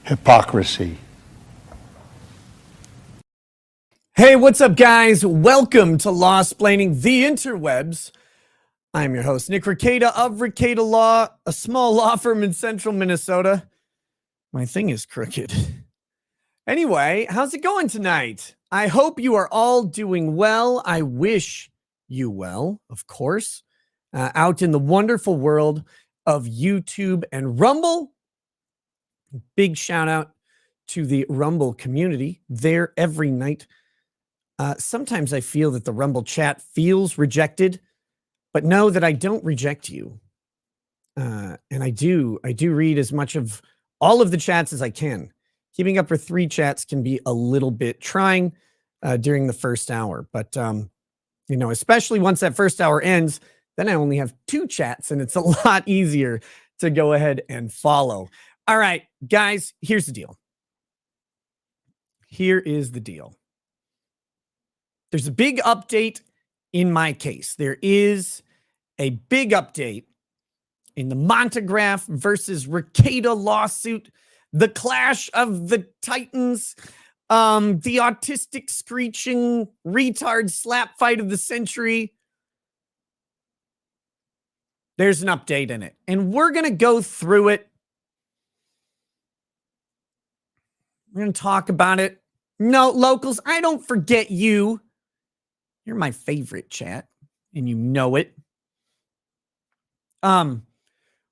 Hypocrisy. Hey, what's up, guys? Welcome to Law-Splaining the Interwebs. I'm your host, Nick Rekieta of Rekieta Law, a small law firm in central Minnesota. My thing is crooked. Anyway, how's it going tonight? I hope you are all doing well. I wish you well, of course, out in the wonderful world of YouTube and Rumble. Big shout out to the Rumble community there every night. Sometimes I feel that the Rumble chat feels rejected, but know that I don't reject you. And I do read as much of all of the chats as I can. Keeping up with 3 chats can be a little bit trying during the first hour. But, you know, especially once that first hour ends, then I only have 2 chats and it's a lot easier to go ahead and follow. All right, guys, here's the deal. Here is the deal. There's a big update in my case. There is a big update in the Montegraph versus Rekieta lawsuit, the clash of the titans, the autistic screeching retard slap fight of the century. There's an update in it, and we're going to go through it. We're going to talk about it. No, locals, I don't forget you. You're my favorite, chat, and you know it. We're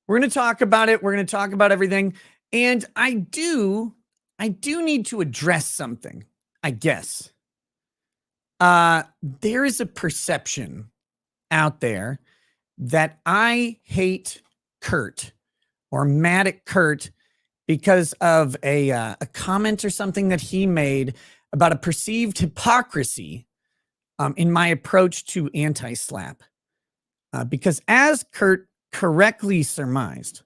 going to talk about it. We're going to talk about everything. And I do need to address something, I guess. There is a perception out there that I hate Kurt or mad at Kurt because of a comment or something that he made about a perceived hypocrisy in my approach to anti-slap. Because as Kurt correctly surmised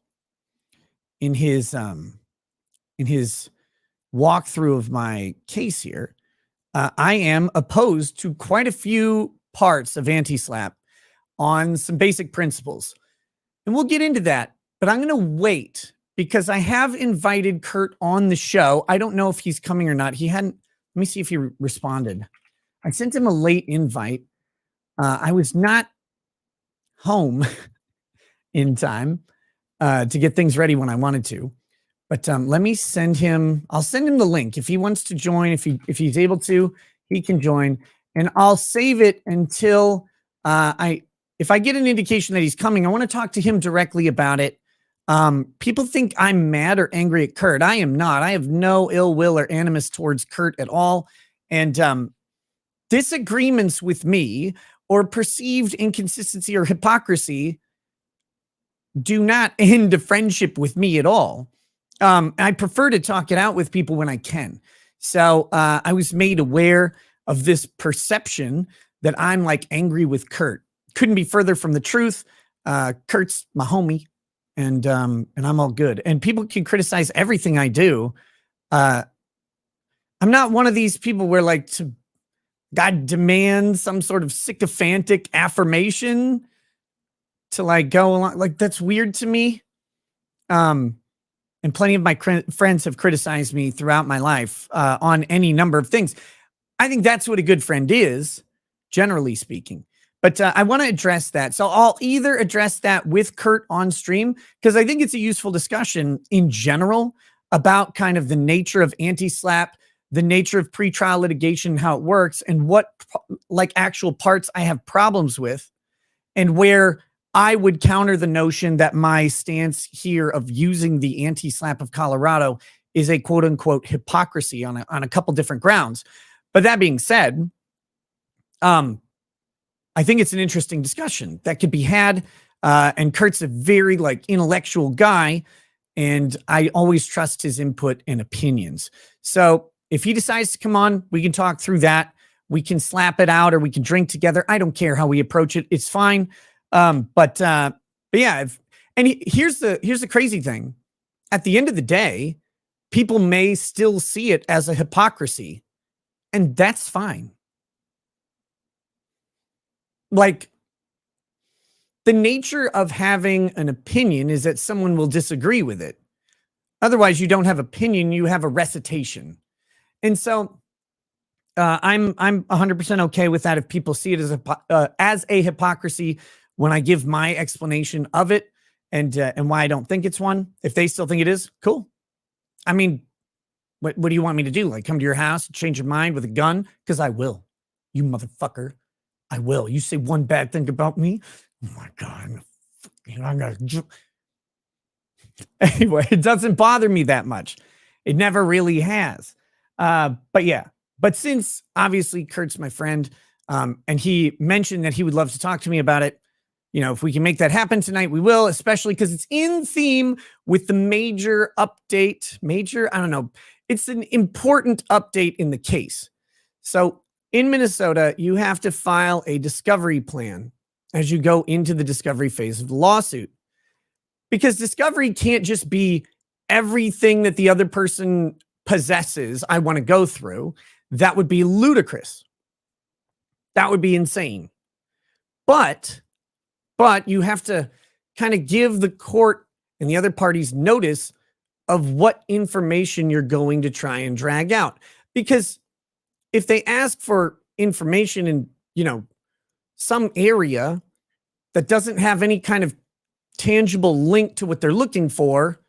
in his walkthrough of my case here, I am opposed to quite a few parts of anti-slap on some basic principles. And we'll get into that, but I'm going to wait because I have invited Kurt on the show. I don't know if he's coming or not. He hadn't. Let me see if he responded. I sent him a late invite. I was not home in time to get things ready when I wanted to. But let me send him. I'll send him the link if he wants to join. If he's able to, he can join, and I'll save it until if I get an indication that he's coming. I want to talk to him directly about it. People think I'm mad or angry at Kurt. I am not. I have no ill will or animus towards Kurt at all, and disagreements with me or perceived inconsistency or hypocrisy do not end a friendship with me at all. I prefer to talk it out with people when I can. So I was made aware of this perception that I'm like angry with Kurt. Couldn't be further from the truth. Kurt's my homie, and I'm all good. And people can criticize everything I do. I'm not one of these people where like God demands some sort of sycophantic affirmation to like go along. Like that's weird to me. And plenty of my friends have criticized me throughout my life on any number of things. I think that's what a good friend is, generally speaking. But I want to address that. So I'll either address that with Kurt on stream, because I think it's a useful discussion in general about kind of the nature of anti-slap, the nature of pretrial litigation, how it works, and what like actual parts I have problems with, and where I would counter the notion that my stance here of using the anti-slap of Colorado is a quote unquote hypocrisy on a couple different grounds. But that being said, I think it's an interesting discussion that could be had. And Kurt's a very like intellectual guy, and I always trust his input and opinions. So if he decides to come on, we can talk through that. We can slap it out or we can drink together. I don't care how we approach it. It's fine. But yeah, here's the crazy thing. At the end of the day, people may still see it as a hypocrisy, and that's fine. Like, the nature of having an opinion is that someone will disagree with it. Otherwise, you don't have opinion, you have a recitation. And so I'm 100% okay with that if people see it as a hypocrisy when I give my explanation of it and why I don't think it's one. If they still think it is, cool. I mean, what do you want me to do? Like come to your house, change your mind with a gun? Because I will. You motherfucker. I will. You say one bad thing about me? Oh my God. I'm gonna... Anyway, it doesn't bother me that much. It never really has. But yeah. But since obviously Kurt's my friend, and he mentioned that he would love to talk to me about it, you know, if we can make that happen tonight, we will, especially because it's in theme with the major update. Major, I don't know. It's an important update in the case. So in Minnesota, you have to file a discovery plan as you go into the discovery phase of the lawsuit. Because discovery can't just be everything that the other person possesses I want to go through. That would be ludicrous. That would be insane. But you have to kind of give the court and the other parties notice of what information you're going to try and drag out. Because if they ask for information in, you know, some area that doesn't have any kind of tangible link to what they're looking for,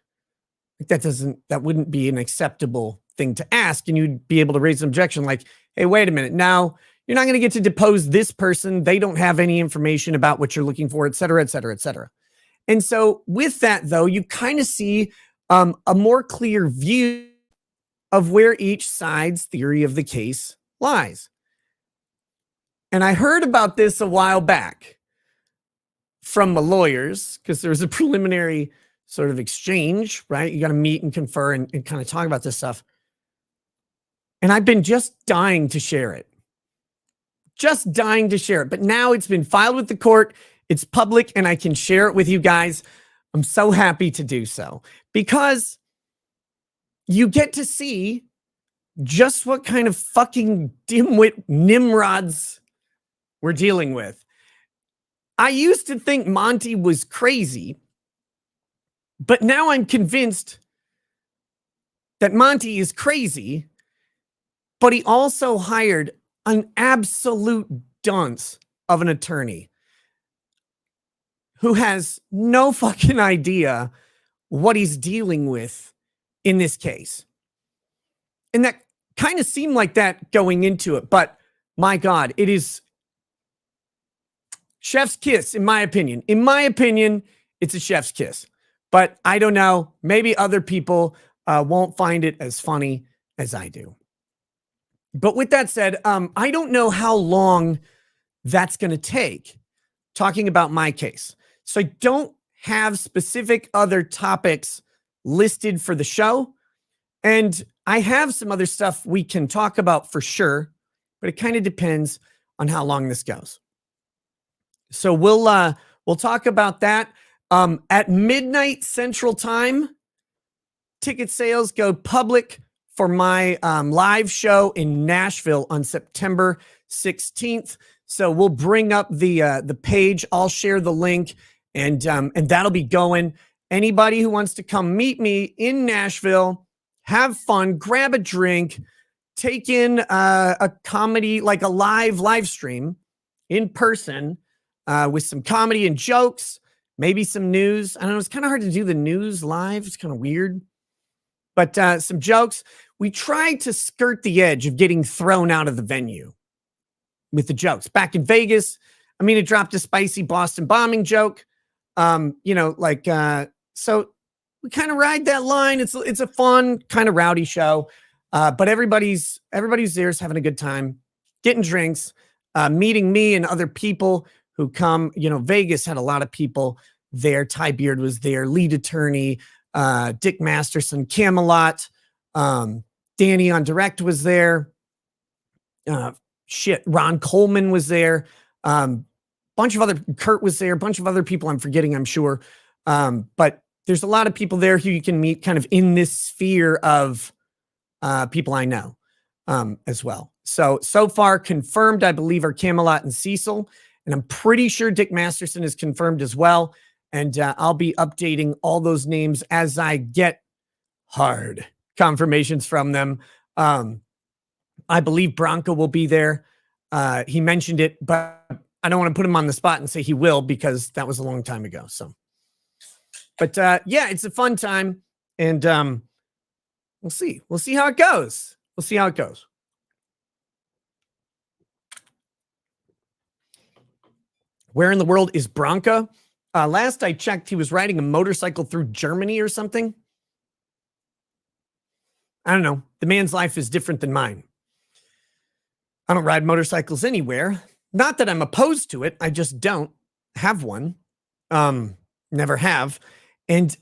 that wouldn't be an acceptable thing to ask. And you'd be able to raise an objection like, hey, wait a minute. Now you're not going to get to depose this person. They don't have any information about what you're looking for, et cetera, et cetera, et cetera. And so with that, though, you kind of see a more clear view of where each side's theory of the case lies. And I heard about this a while back from the lawyers because there was a preliminary sort of exchange, right? You got to meet and confer and kind of talk about this stuff. And I've been just dying to share it. Just dying to share it. But now it's been filed with the court. It's public and I can share it with you guys. I'm so happy to do so because you get to see just what kind of fucking dimwit nimrods we're dealing with. I used to think Monty was crazy, but now I'm convinced that Monty is crazy, but he also hired an absolute dunce of an attorney who has no fucking idea what he's dealing with in this case. And that kind of seemed like that going into it, but my God, it is chef's kiss, in my opinion. In my opinion, it's a chef's kiss. But I don't know. Maybe other people won't find it as funny as I do. But with that said, I don't know how long that's going to take talking about my case. So I don't have specific other topics listed for the show. And I have some other stuff we can talk about for sure, but it kind of depends on how long this goes. So we'll talk about that. At midnight Central Time, ticket sales go public for my live show in Nashville on September 16th. So we'll bring up the page. I'll share the link, and that'll be going. Anybody who wants to come meet me in Nashville, have fun, grab a drink, take in a comedy, like a live stream in person with some comedy and jokes. Maybe some news. I don't know. It's kind of hard to do the news live. It's kind of weird. But some jokes. We tried to skirt the edge of getting thrown out of the venue with the jokes. Back in Vegas, I mean, it dropped a spicy Boston bombing joke. So we kind of ride that line. It's a fun, kind of rowdy show. But everybody's there is having a good time, getting drinks, meeting me and other people who come. You know, Vegas had a lot of people there. Ty Beard was there, lead attorney, Dick Masterson, Camelot, Danny on Direct was there. Ron Coleman was there. Kurt was there. A bunch of other people I'm forgetting, I'm sure. But there's a lot of people there who you can meet kind of in this sphere of people I know as well. So far confirmed, I believe, are Camelot and Cecil. And I'm pretty sure Dick Masterson is confirmed as well. And I'll be updating all those names as I get hard confirmations from them. I believe Bronco will be there. He mentioned it, but I don't want to put him on the spot and say he will because that was a long time ago. So, but yeah, it's a fun time, and we'll see. We'll see how it goes. We'll see how it goes. Where in the world is Bronco? Last I checked, he was riding a motorcycle through Germany or something. I don't know. The man's life is different than mine. I don't ride motorcycles anywhere. Not that I'm opposed to it. I just don't have one. Never have. And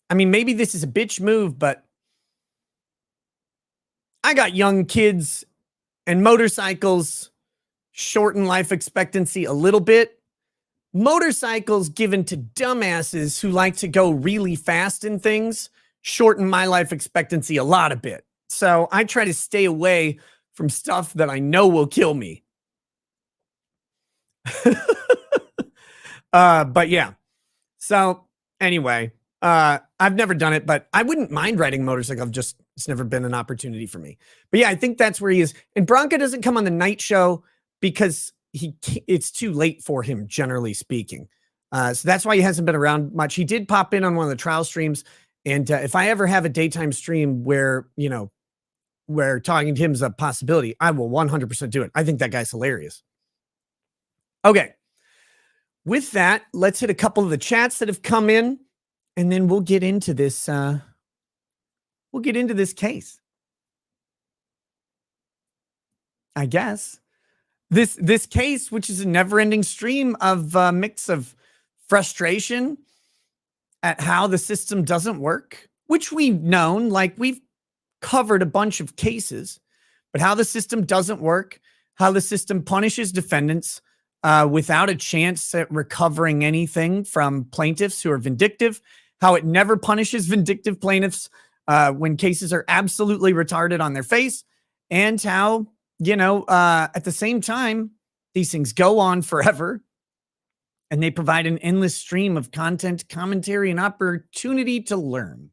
I mean, maybe this is a bitch move, but I got young kids and motorcycles shorten life expectancy a little bit. Motorcycles given to dumbasses who like to go really fast in things shorten my life expectancy a lot a bit. So I try to stay away from stuff that I know will kill me. But yeah. So anyway, I've never done it, but I wouldn't mind riding a motorcycle. It's never been an opportunity for me. But yeah, I think that's where he is. And Bronco doesn't come on the night show because it's too late for him, generally speaking. So that's why he hasn't been around much. He did pop in on one of the trial streams. And if I ever have a daytime stream where, where talking to him is a possibility, I will 100% do it. I think that guy's hilarious. Okay. With that, let's hit a couple of the chats that have come in, and then we'll get into this. We'll get into this case, I guess. This case, which is a never-ending stream of mix of frustration at how the system doesn't work, which we've known, like we've covered a bunch of cases, but how the system doesn't work, how the system punishes defendants without a chance at recovering anything from plaintiffs who are vindictive, how it never punishes vindictive plaintiffs when cases are absolutely retarded on their face, and how, at the same time, these things go on forever and they provide an endless stream of content, commentary, and opportunity to learn.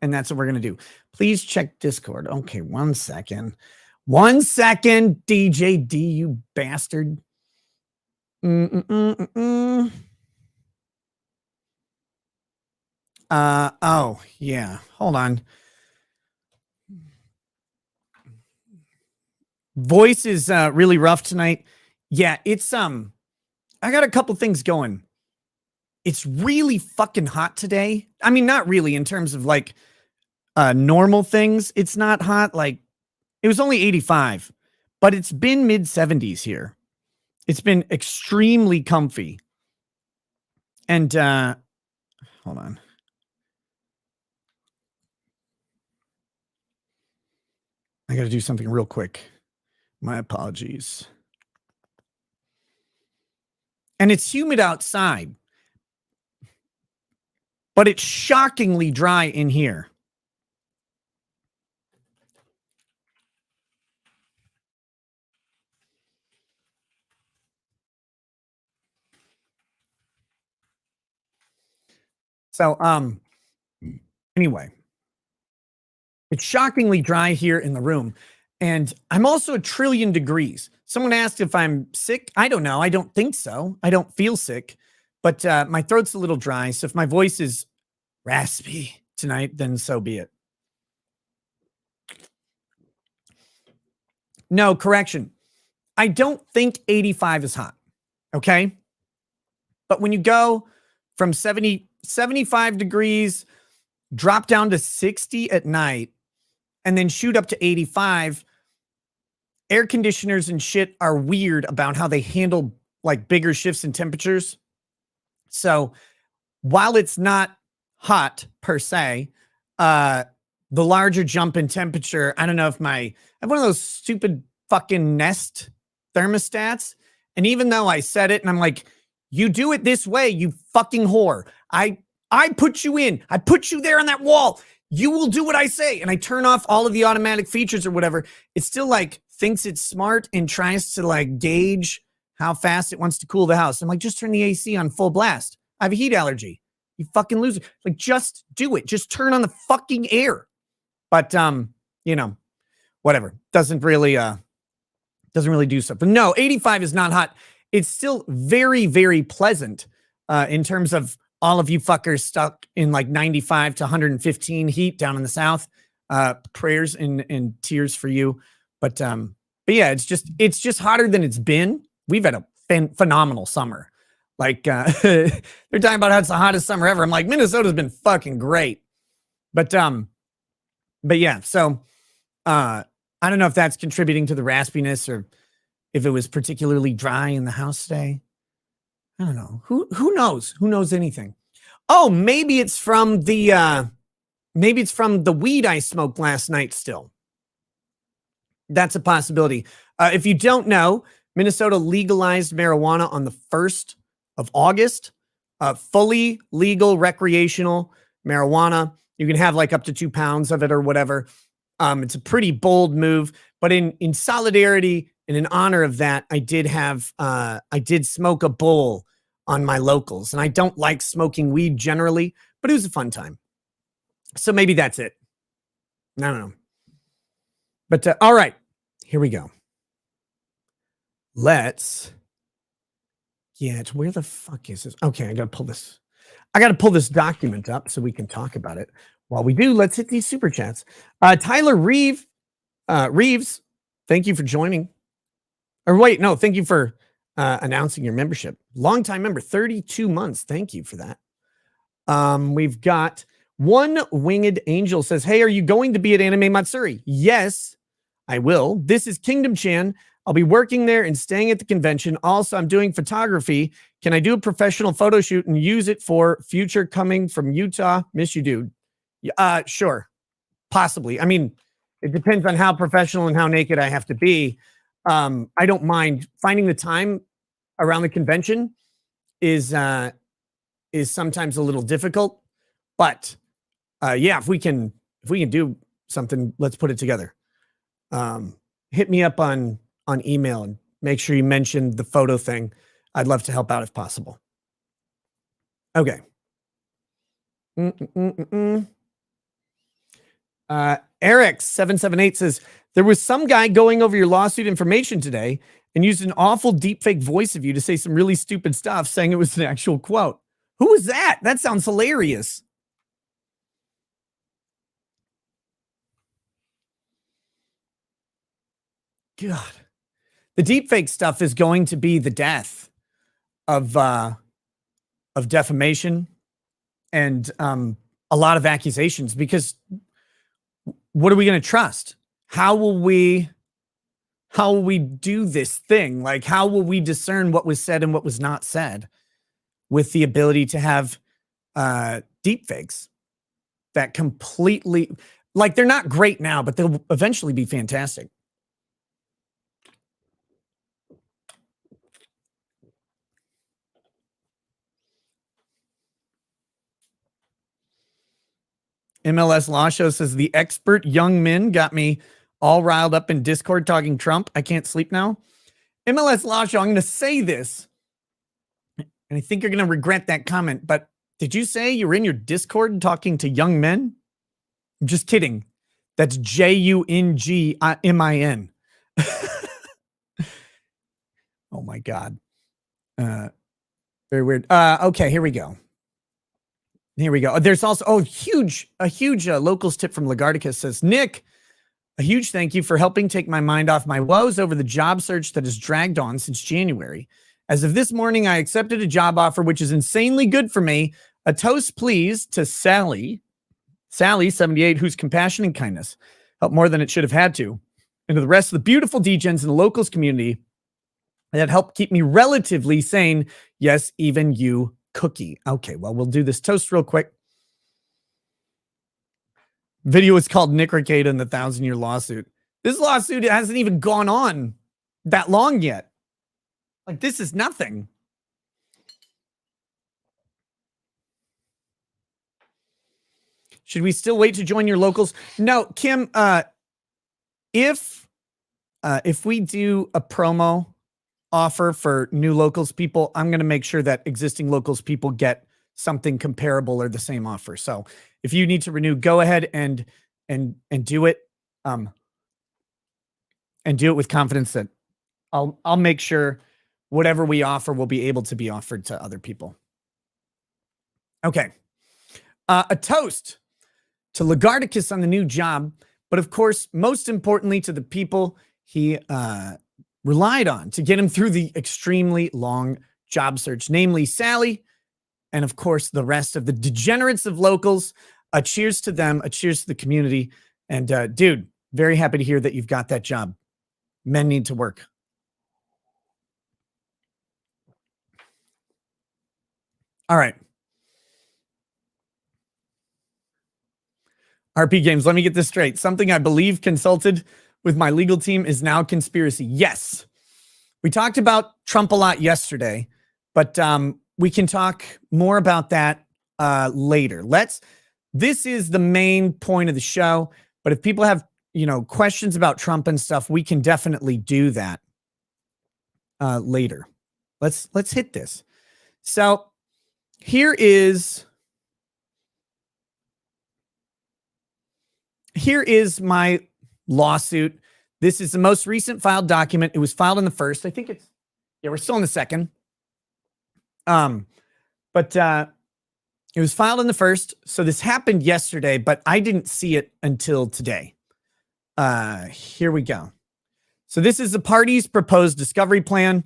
And that's what we're going to do. Please check Discord. Okay, 1 second. 1 second, DJ D, you bastard. Oh, yeah. Hold on. Voice is really rough tonight. Yeah, it's I got a couple things going. It's really fucking hot today. I mean, not really in terms of like normal things. It's not hot. Like it was only 85, but it's been mid 70s here. It's been extremely comfy. And hold on. I got to do something real quick. My apologies. And it's humid outside, but it's shockingly dry in here. So, anyway, it's shockingly dry here in the room. And I'm also 1 trillion degrees. Someone asked if I'm sick. I don't know. I don't think so. I don't feel sick, but my throat's a little dry. So if my voice is raspy tonight, then so be it. No, correction. I don't think 85 is hot. Okay. But when you go from 75 degrees, drop down to 60 at night, and then shoot up to 85, air conditioners and shit are weird about how they handle like bigger shifts in temperatures. So while it's not hot per se, the larger jump in temperature, I don't know if I have one of those stupid fucking Nest thermostats. And even though I said it and I'm like, you do it this way, you fucking whore. I put you in. I put you there on that wall. You will do what I say. And I turn off all of the automatic features or whatever. It still like thinks it's smart and tries to like gauge how fast it wants to cool the house. I'm like, just turn the AC on full blast. I have a heat allergy. You fucking loser. Like, just do it. Just turn on the fucking air. But, you know, whatever. Doesn't really do something. No, 85 is not hot. It's still very, very pleasant in terms of all of you fuckers stuck in like 95 to 115 heat down in the South. Prayers and tears for you. But yeah, it's just hotter than it's been. We've had a phenomenal summer. Like they're talking about how it's the hottest summer ever. I'm like, Minnesota's been fucking great. But yeah, so I don't know if that's contributing to the raspiness or if it was particularly dry in the house today. I don't know. Who knows? Who knows anything? Oh, maybe it's from the weed I smoked last night still. That's a possibility. If you don't know, Minnesota legalized marijuana on the 1st of August. Fully legal recreational marijuana. You can have like up to 2 pounds of it or whatever. It's a pretty bold move, but in solidarity and in honor of that, I did smoke a bowl on my locals, and I don't like smoking weed generally, but it was a fun time. So maybe that's it. I don't know. But all right, here we go. Let's get, where the fuck is this? Okay, I got to pull this document up so we can talk about it. While we do, let's hit these super chats. Tyler Reeves, thank you for joining. Or wait, no, thank you for announcing your membership. Longtime member, 32 months. Thank you for that. We've got One Winged Angel says, hey, are you going to be at Anime Matsuri? Yes, I will. This is Kingdom Chan. I'll be working there and staying at the convention. Also, I'm doing photography. Can I do a professional photo shoot and use it for future coming from Utah? Miss you, dude. Sure. Possibly. I mean, it depends on how professional and how naked I have to be. I don't mind. Finding the time around the convention is sometimes a little difficult, but yeah, if we can do something, let's put it together. Hit me up on email and make sure you mention the photo thing. I'd love to help out if possible. Okay. Eric778 says, there was some guy going over your lawsuit information today and used an awful deepfake voice of you to say some really stupid stuff, saying it was an actual quote. Who was that? That sounds hilarious. God. The deepfake stuff is going to be the death of defamation and a lot of accusations, because what are we going to trust? How will we do this thing? Like, how will we discern what was said and what was not said with the ability to have deepfakes that completely, like, they're not great now, but they'll eventually be fantastic. MLS Law Show says, the expert young men got me all riled up in Discord talking Trump. I can't sleep now. MLS Law Show, I'm going to say this, and I think you're going to regret that comment, but did you say you were in your Discord talking to young men? I'm just kidding. That's JUNGMIN. Oh my God. Very weird. Okay, here we go. Here we go. There's also a huge locals tip from Lagardicus says, Nick, a huge thank you for helping take my mind off my woes over the job search that has dragged on since January. As of this morning, I accepted a job offer, which is insanely good for me. A toast, please, to Sally 78, whose compassion and kindness helped more than it should have had to, and to the rest of the beautiful degens in the locals community that helped keep me relatively sane. Yes, even you, Cookie. Okay, well, we'll do this toast real quick. Video is called Nick Rekieta and the 1,000-Year Lawsuit. This lawsuit hasn't even gone on that long yet. Like, this is nothing. Should we still wait to join your locals? No, Kim, if we do a promo offer for new locals people, I'm going to make sure that existing locals people get something comparable or the same offer. So if you need to renew, go ahead and do it. And do it with confidence that I'll make sure whatever we offer will be able to be offered to other people. Okay. A toast to Lagardicus on the new job, but of course, most importantly, to the people he relied on to get him through the extremely long job search, namely Sally, and of course, the rest of the degenerates of locals. A cheers to them, a cheers to the community. And dude, very happy to hear that you've got that job. Men need to work. All right. RP Games, let me get this straight. Something I believe consulted with my legal team is now conspiracy. Yes. We talked about Trump a lot yesterday, but we can talk more about that later. This is the main point of the show, but if people have, questions about Trump and stuff, we can definitely do that later. Let's hit this. So here is my lawsuit. This is the most recent filed document. It was filed on the 1st. I think we're still on the 2nd. But it was filed on the 1st. So this happened yesterday, but I didn't see it until today. Here we go. So this is the party's proposed discovery plan,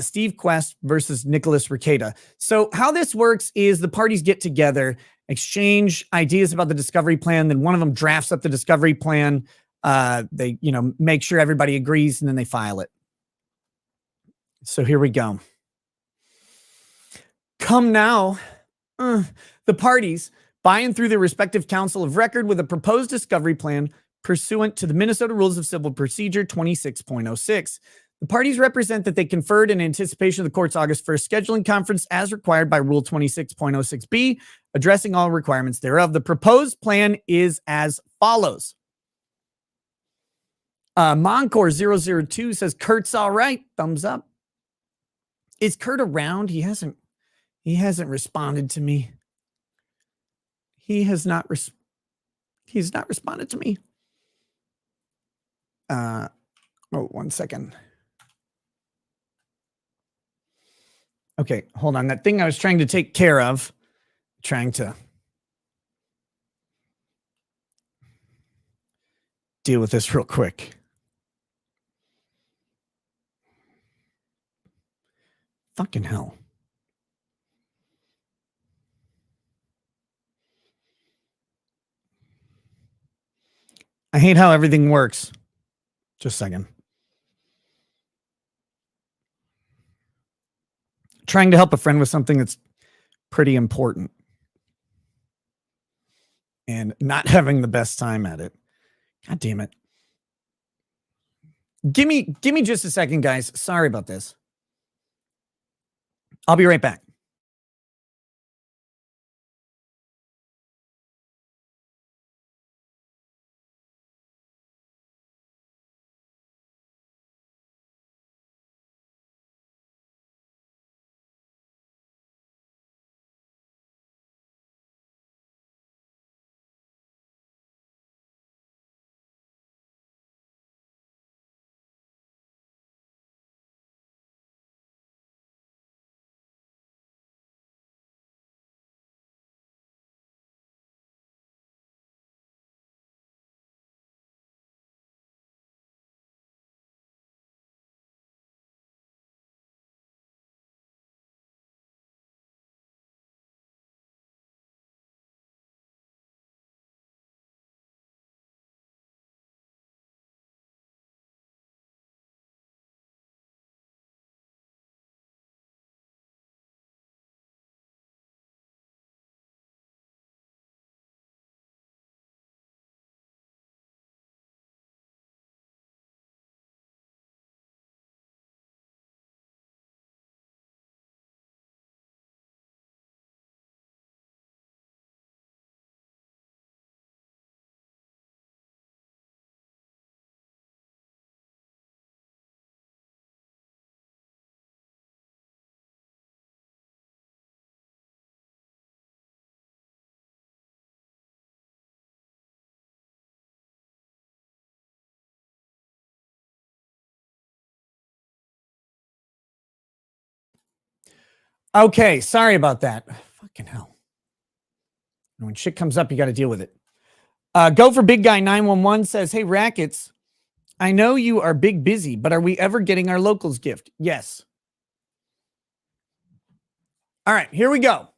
Steve Quest versus Nicholas Requeta. So how this works is the parties get together, exchange ideas about the discovery plan. Then one of them drafts up the discovery plan. They, make sure everybody agrees, and then they file it. So here we go. Come now, the parties by and through their respective council of record with a proposed discovery plan pursuant to the Minnesota Rules of Civil Procedure 26.06. The parties represent that they conferred in anticipation of the court's August 1st scheduling conference as required by Rule 26.06b, addressing all requirements thereof. The proposed plan is as follows. Moncore002 says, Kurt's all right. Thumbs up. Is Kurt around? He hasn't responded to me. He's not responded to me. 1 second. Okay, hold on. That thing I was trying to take care of, trying to deal with this real quick. Fucking hell. I hate how everything works. Just a second. Trying to help a friend with something that's pretty important and not having the best time at it. God damn it. Give me just a second, guys. Sorry about this. I'll be right back. Okay, sorry about that. Fucking hell. When shit comes up, you got to deal with it. Go for Big Guy 911 says, hey, Rackets, I know you are big busy, but are we ever getting our locals gift? Yes. All right, here we go.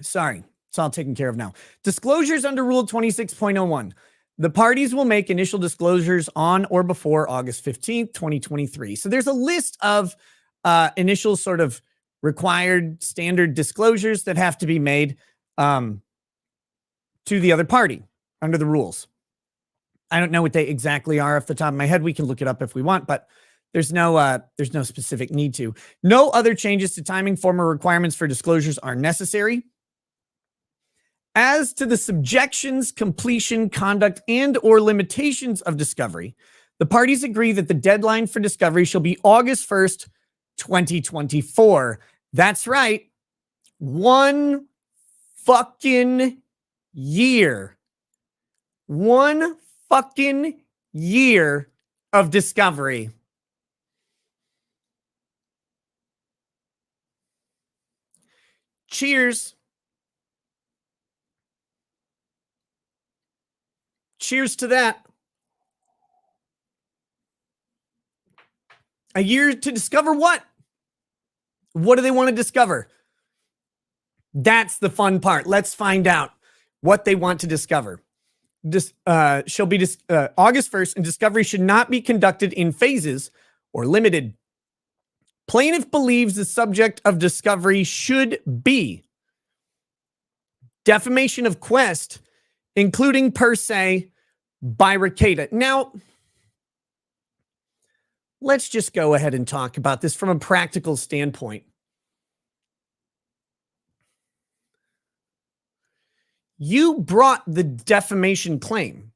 Sorry, it's all taken care of now. Disclosures under Rule 26.01. The parties will make initial disclosures on or before August 15th, 2023. So there's a list of initial sort of required standard disclosures that have to be made to the other party under the rules. I don't know what they exactly are off the top of my head. We can look it up if we want, but there's no specific need to. No other changes to timing, form, or requirements for disclosures are necessary. As to the subjections, completion, conduct, and or limitations of discovery, the parties agree that the deadline for discovery shall be August 1st, 2024. That's right. 1 fucking year. 1 fucking year of discovery. Cheers. Cheers to that. A year to discover what? What do they want to discover? That's the fun part. Let's find out what they want to discover. This shall be August 1st, and discovery should not be conducted in phases or limited. Plaintiff believes the subject of discovery should be defamation of Quest, including per se by RICO. Now, let's just go ahead and talk about this from a practical standpoint. You brought the defamation claim.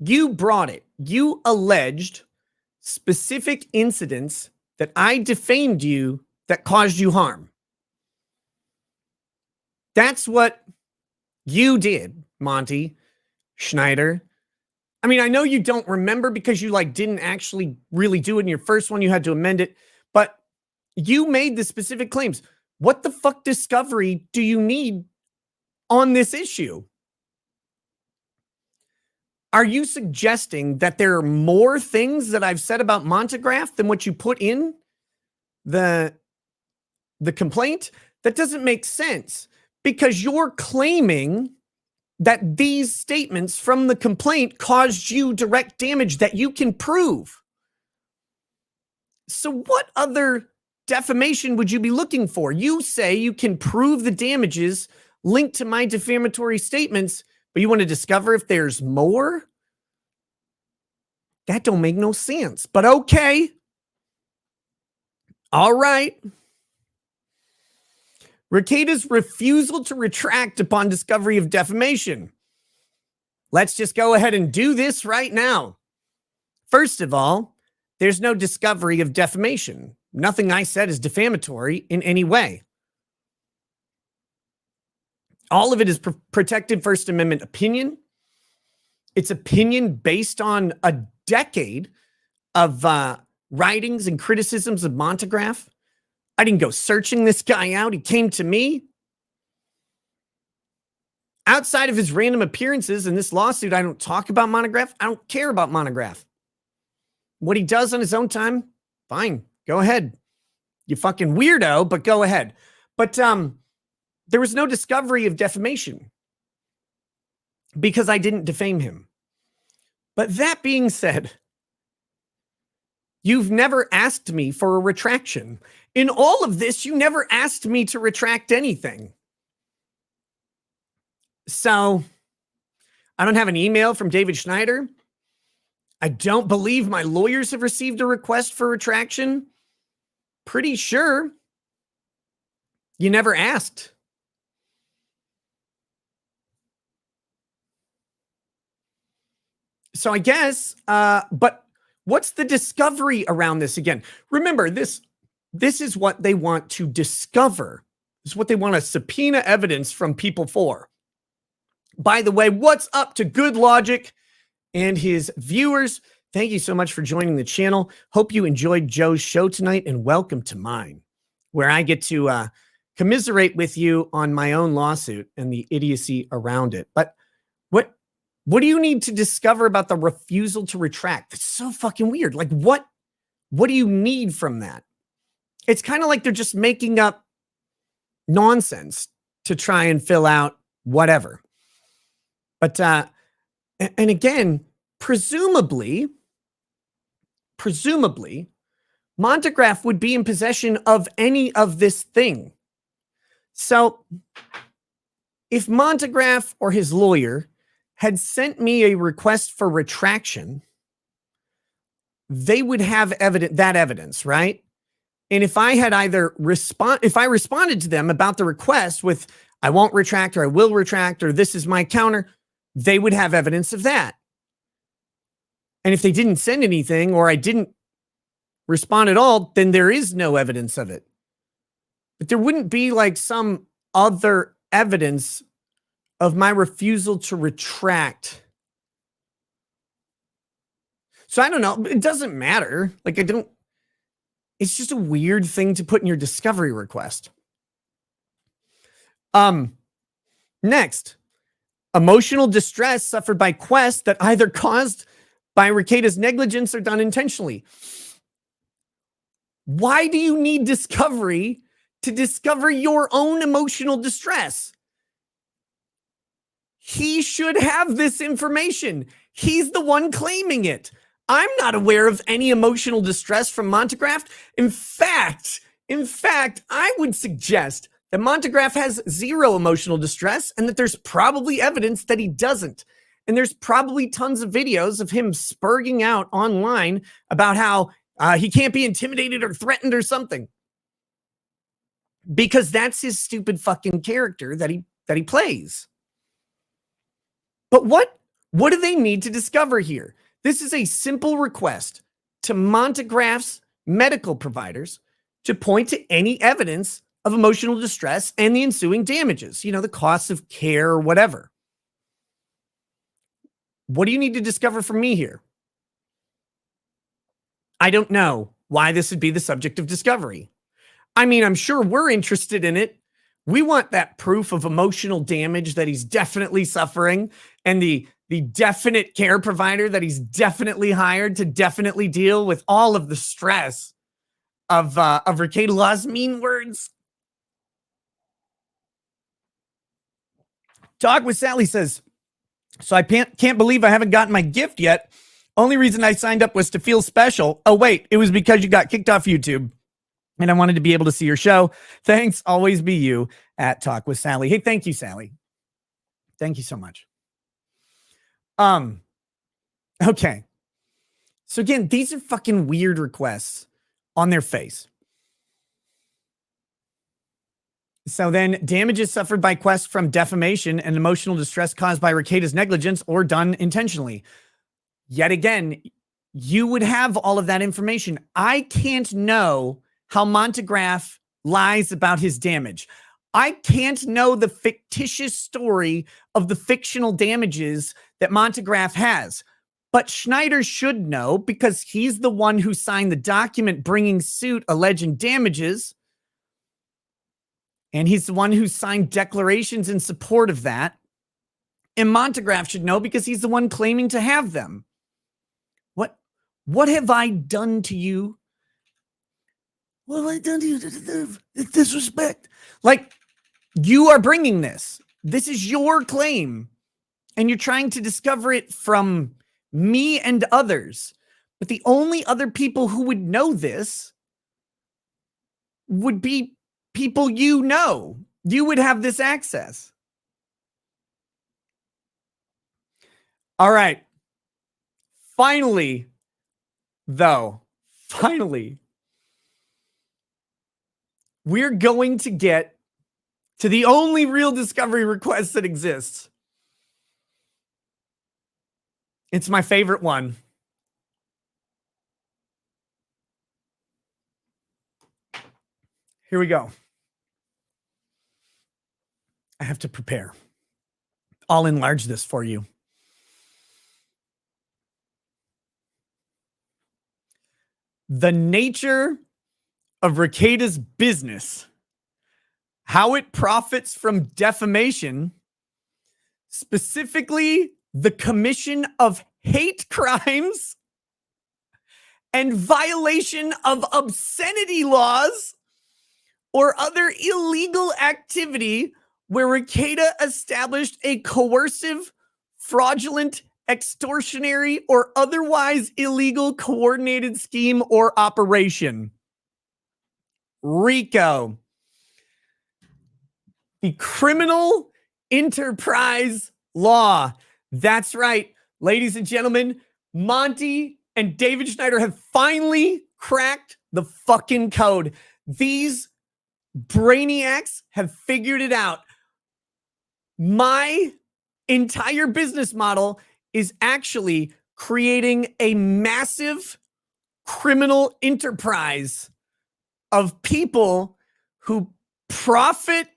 You brought it. You alleged specific incidents that I defamed you that caused you harm. That's what you did, Monty Schneider. I mean, I know you don't remember because you didn't actually really do it in your first one. You had to amend it, but you made the specific claims. What the fuck discovery do you need on this issue? Are you suggesting that there are more things that I've said about Montegraph than what you put in the complaint? That doesn't make sense, because you're claiming that these statements from the complaint caused you direct damage that you can prove. So what other defamation would you be looking for? You say you can prove the damages linked to my defamatory statements, but you want to discover if there's more? That don't make no sense, but okay. All right. RICO's refusal to retract upon discovery of defamation. Let's just go ahead and do this right now. First of all, there's no discovery of defamation. Nothing I said is defamatory in any way. All of it is protected First Amendment opinion. It's opinion based on a decade of writings and criticisms of Montegraph. I didn't go searching this guy out. He came to me. Outside of his random appearances in this lawsuit, I don't talk about Montegraph. I don't care about Montegraph. What he does on his own time, fine. Go ahead. You fucking weirdo, but go ahead. But there was no discovery of defamation because I didn't defame him. But that being said, you've never asked me for a retraction. In all of this, you never asked me to retract anything. So I don't have an email from David Schneider. I don't believe my lawyers have received a request for retraction. Pretty sure you never asked. So I guess, but what's the discovery around this again? Remember, this is what they want to discover. This is what they want to subpoena evidence from people for. By the way, what's up to Good Logic and his viewers? Thank you so much for joining the channel. Hope you enjoyed Joe's show tonight, and welcome to mine. where I get to commiserate with you on my own lawsuit and the idiocy around it. But what do you need to discover about the refusal to retract? That's so fucking weird. Like, what do you need from that? It's kind of like they're just making up nonsense to try and fill out whatever. But and again, presumably, Montegraph would be in possession of any of this thing. So if Montegraph or his lawyer had sent me a request for retraction, they would have evidence, right? And if I had if I responded to them about the request with, I won't retract, or I will retract, or this is my counter, they would have evidence of that. And if they didn't send anything, or I didn't respond at all, then there is no evidence of it. But there wouldn't be like some other evidence of my refusal to retract. So I don't know. It doesn't matter. Like, it's just a weird thing to put in your discovery request. Next, emotional distress suffered by Quest that either caused by Ricetta's negligence or done intentionally. Why do you need discovery to discover your own emotional distress? He should have this information. He's the one claiming it. I'm not aware of any emotional distress from Montegraph. In fact, I would suggest that Montegraph has zero emotional distress and that there's probably evidence that he doesn't. And there's probably tons of videos of him spurging out online about how he can't be intimidated or threatened or something. Because that's his stupid fucking character that he plays. But what do they need to discover here? This is a simple request to Montegraph's medical providers to point to any evidence of emotional distress and the ensuing damages, the costs of care or whatever. What do you need to discover from me here? I don't know why this would be the subject of discovery. I mean, I'm sure we're interested in it. We want that proof of emotional damage that he's definitely suffering, and the definite care provider that he's definitely hired to definitely deal with all of the stress of Ricetta Law's mean words. Talk with Sally says, so I can't believe I haven't gotten my gift yet. Only reason I signed up was to feel special. Oh, wait, it was because you got kicked off YouTube. And I wanted to be able to see your show. Thanks. Always be you at Talk with Sally. Hey, thank you, Sally. Thank you so much. Okay. So again, these are fucking weird requests on their face. So then, damages suffered by Quest from defamation and emotional distress caused by Ricetta's negligence or done intentionally. Yet again, you would have all of that information. I can't know how Montegraph lies about his damage. I can't know the fictitious story of the fictional damages that Montegraph has. But Schneider should know because he's the one who signed the document bringing suit alleging damages. And he's the one who signed declarations in support of that. And Montegraph should know because he's the one claiming to have them. What have I done to you? What have I done to you to deserve disrespect? Like, you are bringing this. This is your claim. And you're trying to discover it from me and others. But the only other people who would know this would be people you know. You would have this access. All right. Finally, we're going to get to the only real discovery request that exists. It's my favorite one. Here we go. I have to prepare. I'll enlarge this for you. The nature of Riceda's business, how it profits from defamation, specifically the commission of hate crimes and violation of obscenity laws or other illegal activity where Riceda established a coercive, fraudulent, extortionary, or otherwise illegal coordinated scheme or operation. RICO. The criminal enterprise law. That's right, ladies and gentlemen. Monty and David Schneider have finally cracked the fucking code. These brainiacs have figured it out. My entire business model is actually creating a massive criminal enterprise of people who profit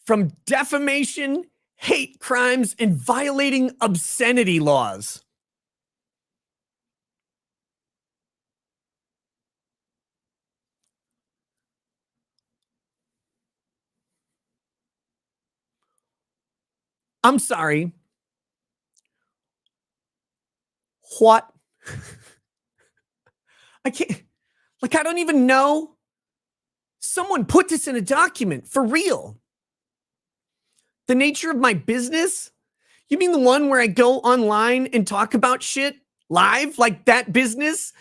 from defamation, hate crimes, and violating obscenity laws. I'm sorry. What? I can't, like, I don't even know. Someone put this in a document for real. The nature of my business? You mean the one where I go online and talk about shit live? Like that business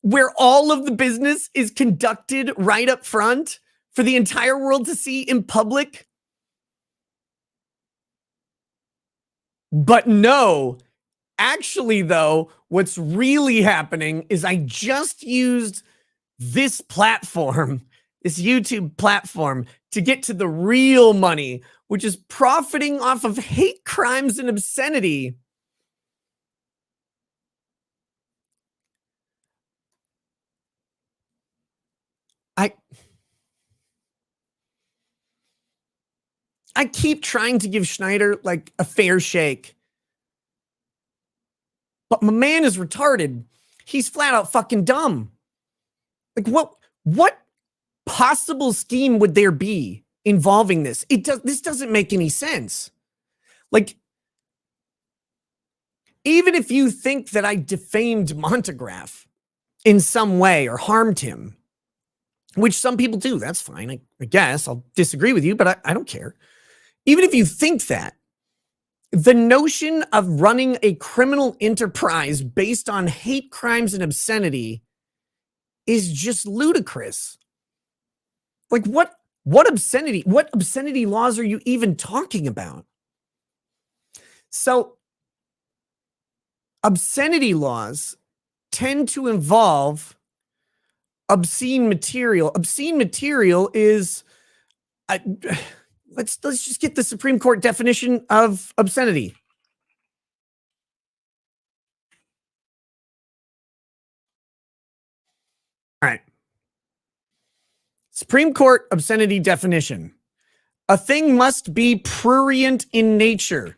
where all of the business is conducted right up front for the entire world to see in public? But no, actually, though, what's really happening is I just used this platform, this YouTube platform, to get to the real money, which is profiting off of hate crimes and obscenity. I keep trying to give Schneider like a fair shake. But my man is retarded. He's flat out fucking dumb. Like what possible scheme would there be involving this? This doesn't make any sense. Like, even if you think that I defamed Montegraph in some way or harmed him, which some people do, that's fine. I guess I'll disagree with you, but I don't care. Even if you think that, the notion of running a criminal enterprise based on hate crimes and obscenity is just ludicrous. Like what obscenity laws are you even talking about? So obscenity laws tend to involve obscene material. Obscene material is let's just get the Supreme Court definition of obscenity. All right. Supreme Court obscenity definition. A thing must be prurient in nature.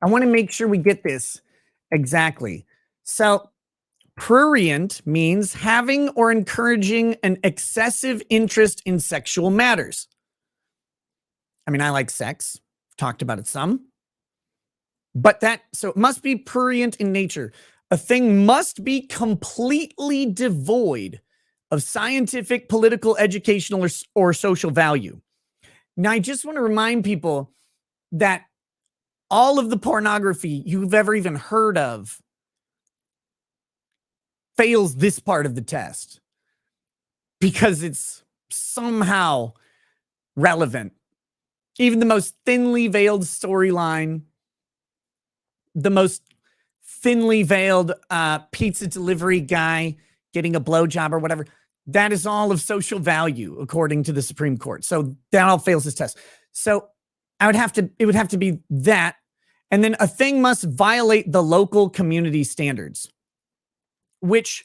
I want to make sure we get this exactly. So prurient means having or encouraging an excessive interest in sexual matters. I mean, I like sex. I've talked about it some. But so it must be prurient in nature. A thing must be completely devoid of scientific, political, educational, or social value. Now, I just want to remind people that all of the pornography you've ever even heard of fails this part of the test because it's somehow relevant. Even the most thinly veiled storyline, the most thinly veiled pizza delivery guy getting a blowjob or whatever, that is all of social value, according to the Supreme Court. So that all fails this test. So it would have to be that. And then a thing must violate the local community standards, which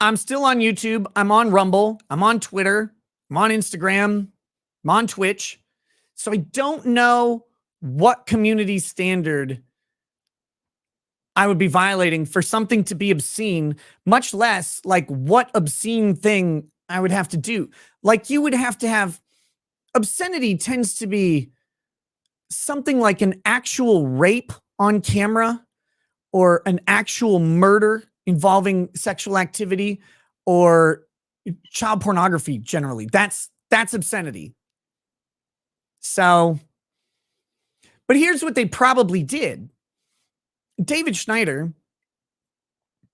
I'm still on YouTube. I'm on Rumble. I'm on Twitter. I'm on Instagram. I'm on Twitch. So I don't know what community standard I would be violating for something to be obscene, much less like what obscene thing I would have to do. Like you would have to have obscenity tends to be something like an actual rape on camera or an actual murder involving sexual activity or child pornography generally. That's obscenity. So, but here's what they probably did. David Schneider,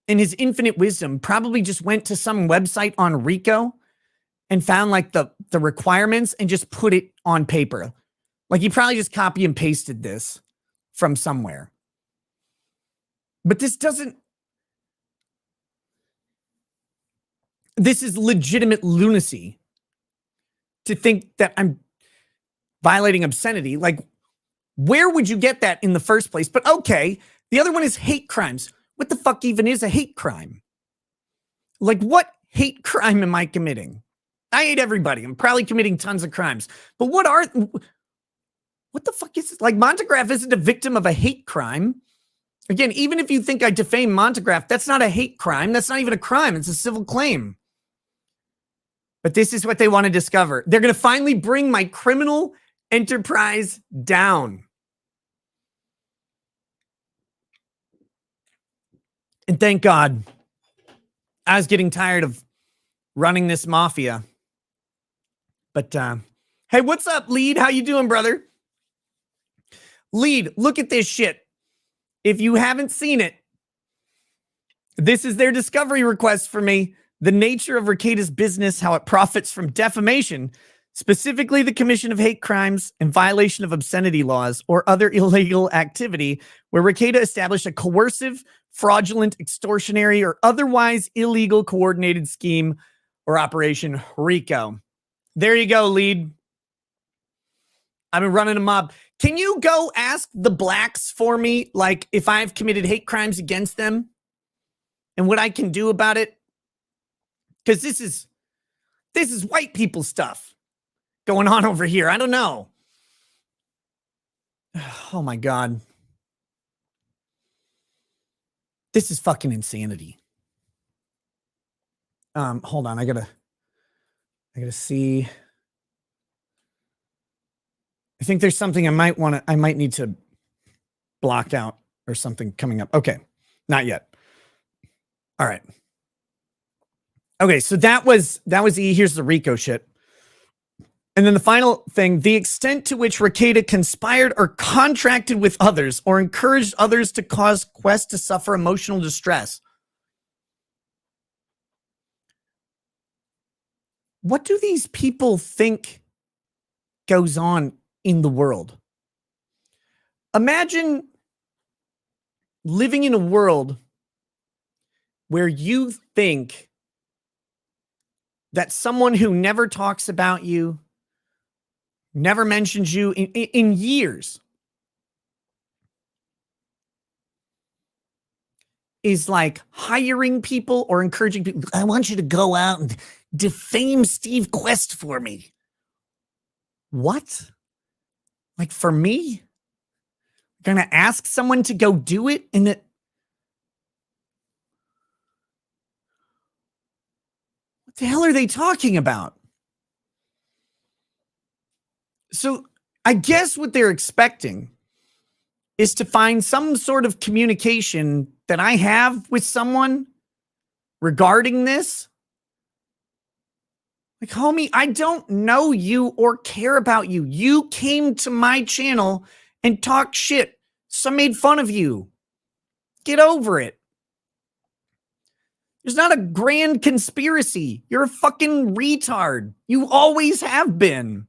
in his infinite wisdom, probably just went to some website on RICO and found like the requirements and just put it on paper. Like he probably just copy and pasted this from somewhere. But this is legitimate lunacy to think that I'm violating obscenity. Like, where would you get that in the first place? But okay, the other one is hate crimes. What the fuck even is a hate crime? Like, what hate crime am I committing? I hate everybody. I'm probably committing tons of crimes. But what the fuck is this? Like, Montegraph isn't a victim of a hate crime. Again, even if you think I defame Montegraph, that's not a hate crime. That's not even a crime. It's a civil claim. But this is what they want to discover. They're going to finally bring my criminal enterprise down. And thank God, I was getting tired of running this mafia. But, hey, what's up, Lead? How you doing, brother? Lead, look at this shit. If you haven't seen it, this is their discovery request for me. The nature of Rekieta's business, how it profits from defamation, specifically the commission of hate crimes and violation of obscenity laws or other illegal activity where Rekieta established a coercive, fraudulent, extortionary, or otherwise illegal coordinated scheme or operation, RICO. There you go, Lead. I've been running a mob. Can you go ask the blacks for me, like, if I've committed hate crimes against them and what I can do about it? Because this is white people stuff going on over here. I don't know. Oh, my God. This is fucking insanity. Hold on. I gotta see. I think there's something I might need to block out or something coming up. Okay. Not yet. All right. Okay. So that was E. Here's the RICO shit. And then the final thing, the extent to which Rekieta conspired or contracted with others or encouraged others to cause Quest to suffer emotional distress. What do these people think goes on in the world? Imagine living in a world where you think that someone who never talks about you, never mentions you in years, is like hiring people or encouraging people. I want you to go out and defame Steve Quest for me. What? Like, for me? I'm gonna ask someone to go do it? And what the hell are they talking about? So I guess what they're expecting is to find some sort of communication that I have with someone regarding this. Like, homie, I don't know you or care about you. You came to my channel and talked shit. Some made fun of you. Get over it. There's not a grand conspiracy. You're a fucking retard. You always have been.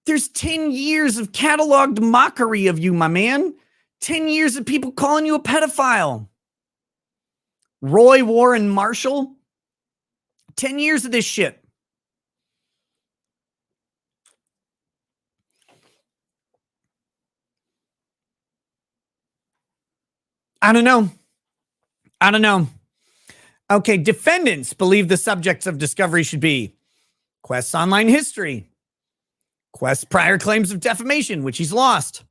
There's 10 years of cataloged mockery of you, my man. 10 years of people calling you a pedophile. Roy Warren Marshall. 10 years of this shit. I don't know. Okay, defendants believe the subjects of discovery should be Quest's online history, Quest's prior claims of defamation, which he's lost,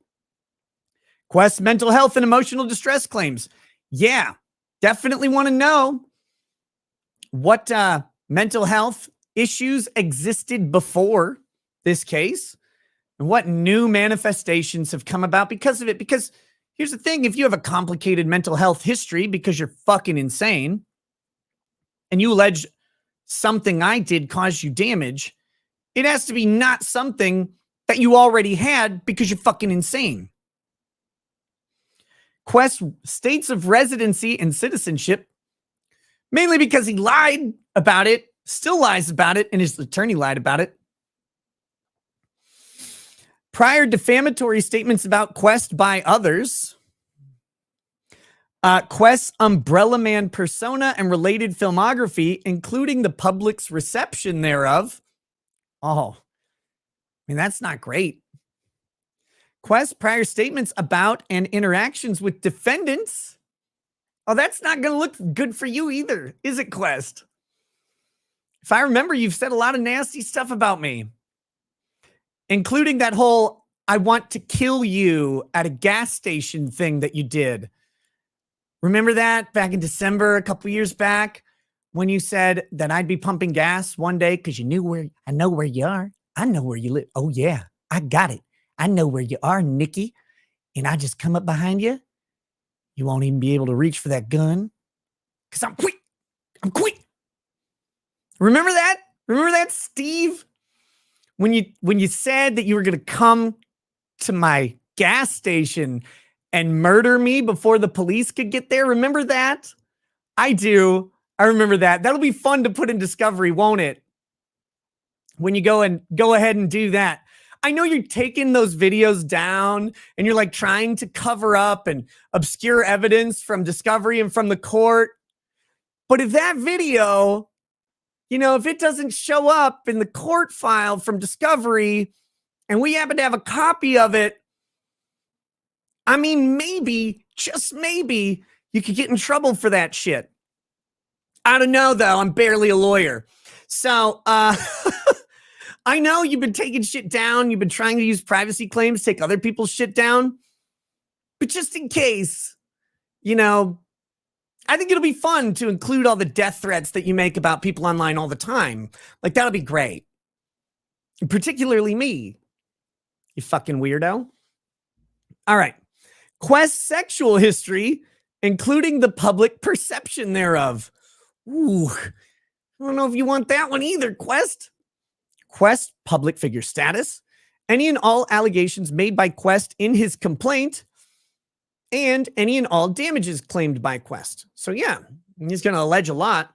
Quest mental health and emotional distress claims. Yeah, definitely want to know what mental health issues existed before this case and what new manifestations have come about because of it. Because here's the thing, if you have a complicated mental health history because you're fucking insane and you allege something I did caused you damage, it has to be not something that you already had because you're fucking insane. Quest states of residency and citizenship, mainly because he lied about it, still lies about it, and his attorney lied about it. Prior defamatory statements about Quest by others. Quest's Umbrella Man persona and related filmography, including the public's reception thereof. Oh, I mean, that's not great. Quest prior statements about and interactions with defendants. Oh, that's not going to look good for you either, is it, Quest? If I remember, you've said a lot of nasty stuff about me, including that whole "I want to kill you" at a gas station thing that you did. Remember that back in December, a couple years back, when you said that I'd be pumping gas one day because you knew I know where you are. I know where you live. Oh, yeah, I got it. I know where you are, Nikki. And I just come up behind you. You won't even be able to reach for that gun because I'm quick. I'm quick. Remember that? Remember that, Steve? When you said that you were going to come to my gas station and murder me before the police could get there. Remember that? I do. I remember that. That'll be fun to put in Discovery, won't it? When you go ahead and do that. I know you're taking those videos down and you're like trying to cover up and obscure evidence from Discovery and from the court. But if that video, if it doesn't show up in the court file from Discovery and we happen to have a copy of it, I mean, maybe, just maybe, you could get in trouble for that shit. I don't know, though. I'm barely a lawyer. So, I know you've been taking shit down. You've been trying to use privacy claims, take other people's shit down. But just in case, I think it'll be fun to include all the death threats that you make about people online all the time. Like, that'll be great. And particularly me, you fucking weirdo. All right. Quest sexual history, including the public perception thereof. Ooh, I don't know if you want that one either, Quest. Quest public figure status. Any and all allegations made by Quest in his complaint. And any and all damages claimed by Quest. So yeah, he's going to allege a lot.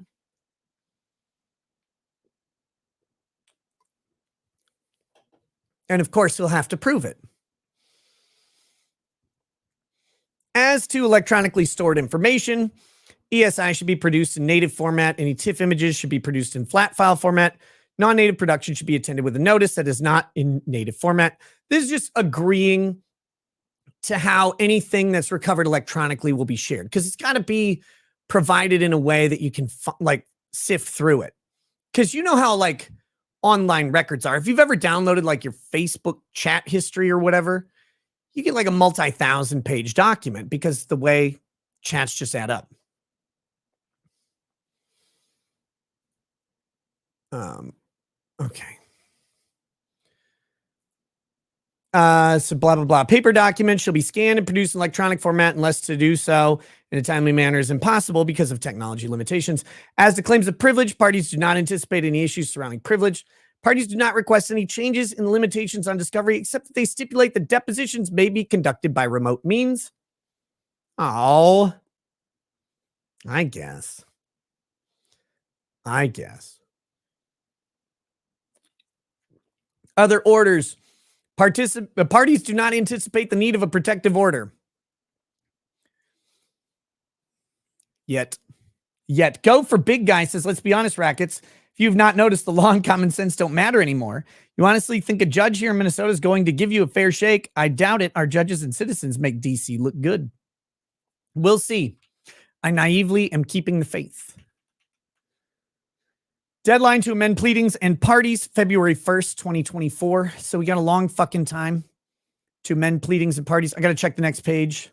And of course, he'll have to prove it. As to electronically stored information, ESI should be produced in native format. Any TIFF images should be produced in flat file format. Non-native production should be attended with a notice that is not in native format. This is just agreeing to how anything that's recovered electronically will be shared, because it's got to be provided in a way that you can sift through it. Because you know how online records are. If you've ever downloaded your Facebook chat history or whatever, you get a multi-thousand page document because the way chats just add up. Okay. So blah, blah, blah. Paper documents shall be scanned and produced in electronic format unless to do so in a timely manner is impossible because of technology limitations. As to claims of privilege, parties do not anticipate any issues surrounding privilege. Parties do not request any changes in the limitations on discovery, except that they stipulate that depositions may be conducted by remote means. Oh, I guess. Other orders. Parties do not anticipate the need of a protective order. Yet. Go for Big Guy says, let's be honest, rackets. If you've not noticed, the law and common sense don't matter anymore. You honestly think a judge here in Minnesota is going to give you a fair shake? I doubt it. Our judges and citizens make DC look good. We'll see. I naively am keeping the faith. Deadline to amend pleadings and parties, February 1st, 2024. So we got a long fucking time. to amend pleadings and parties. I got to check the next page.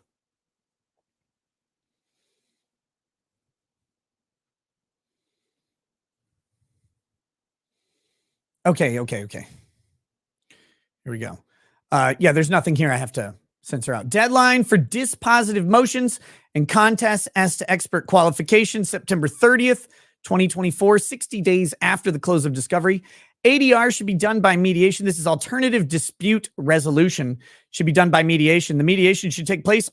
Okay. Here we go. Yeah, there's nothing here I have to censor out. Deadline for dispositive motions and contests as to expert qualification, September 30th, 2024, 60 days after the close of discovery. ADR should be done by mediation. This is alternative dispute resolution. Should be done by mediation. The mediation should take place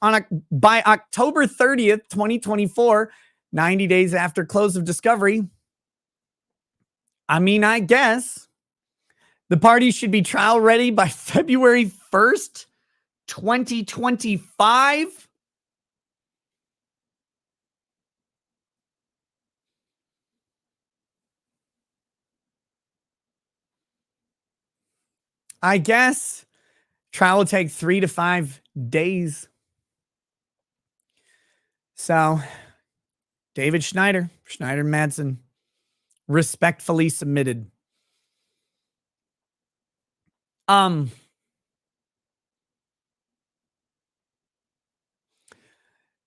by October 30th, 2024, 90 days after close of discovery. I mean, I guess the parties should be trial ready by February 1st, 2025. I guess trial will take 3 to 5 days. So, David Schneider Madsen, respectfully submitted.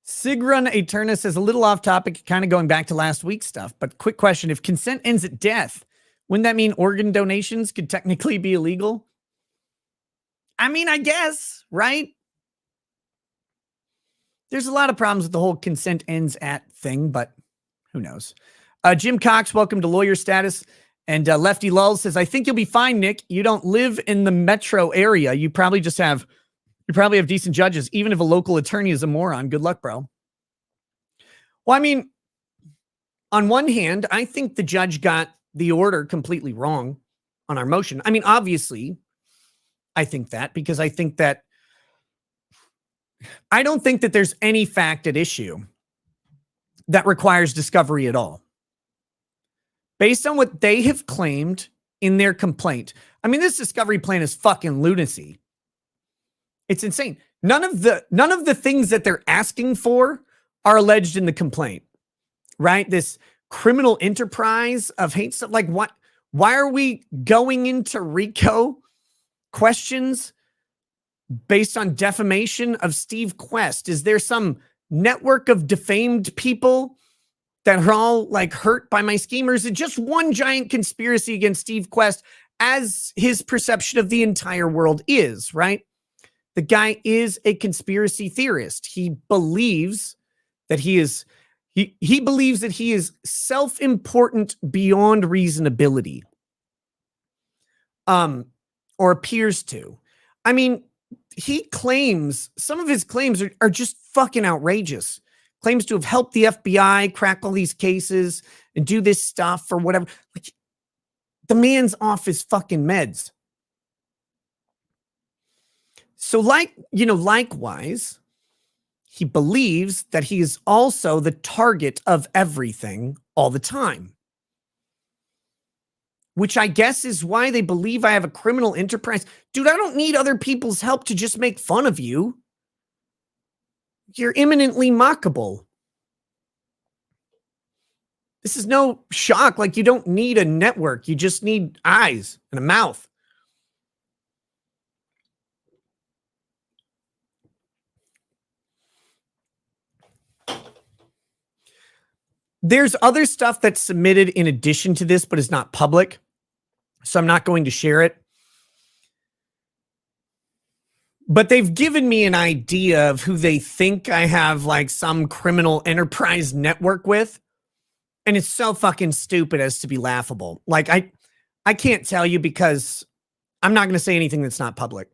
Sigrun Eterna says, a little off topic, kind of going back to last week's stuff, but quick question. If consent ends at death, wouldn't that mean organ donations could technically be illegal? I mean, I guess, right? There's a lot of problems with the whole consent ends at thing, but who knows? Jim Cox, welcome to Lawyer Status. And Lefty Lull says, I think you'll be fine, Nick. You don't live in the metro area. You probably have decent judges, even if a local attorney is a moron. Good luck, bro. Well, I mean, on one hand, I think the judge got the order completely wrong on our motion. I mean, obviously, I think that because I don't think that there's any fact at issue that requires discovery at all. Based on what they have claimed in their complaint. I mean, this discovery plan is fucking lunacy. It's insane. None of the things that they're asking for are alleged in the complaint, right? This criminal enterprise of hate stuff. Like, what? Why are we going into RICO questions based on defamation of Steve Quest? Is there some network of defamed people that are all like hurt by my scheme? Or is it just one giant conspiracy against Steve Quest as his perception of the entire world is, right? The guy is a conspiracy theorist. He believes that he is self-important beyond reasonability. Or appears to. I mean, some of his claims are just fucking outrageous. Claims to have helped the FBI crack all these cases and do this stuff or whatever. Like, the man's off his fucking meds. So likewise, he believes that he is also the target of everything all the time. Which I guess is why they believe I have a criminal enterprise. Dude, I don't need other people's help to just make fun of you. You're imminently mockable. This is no shock. Like, you don't need a network. You just need eyes and a mouth. There's other stuff that's submitted in addition to this, but is not public. So I'm not going to share it. But they've given me an idea of who they think I have like some criminal enterprise network with. And it's so fucking stupid as to be laughable. Like, I can't tell you because I'm not going to say anything that's not public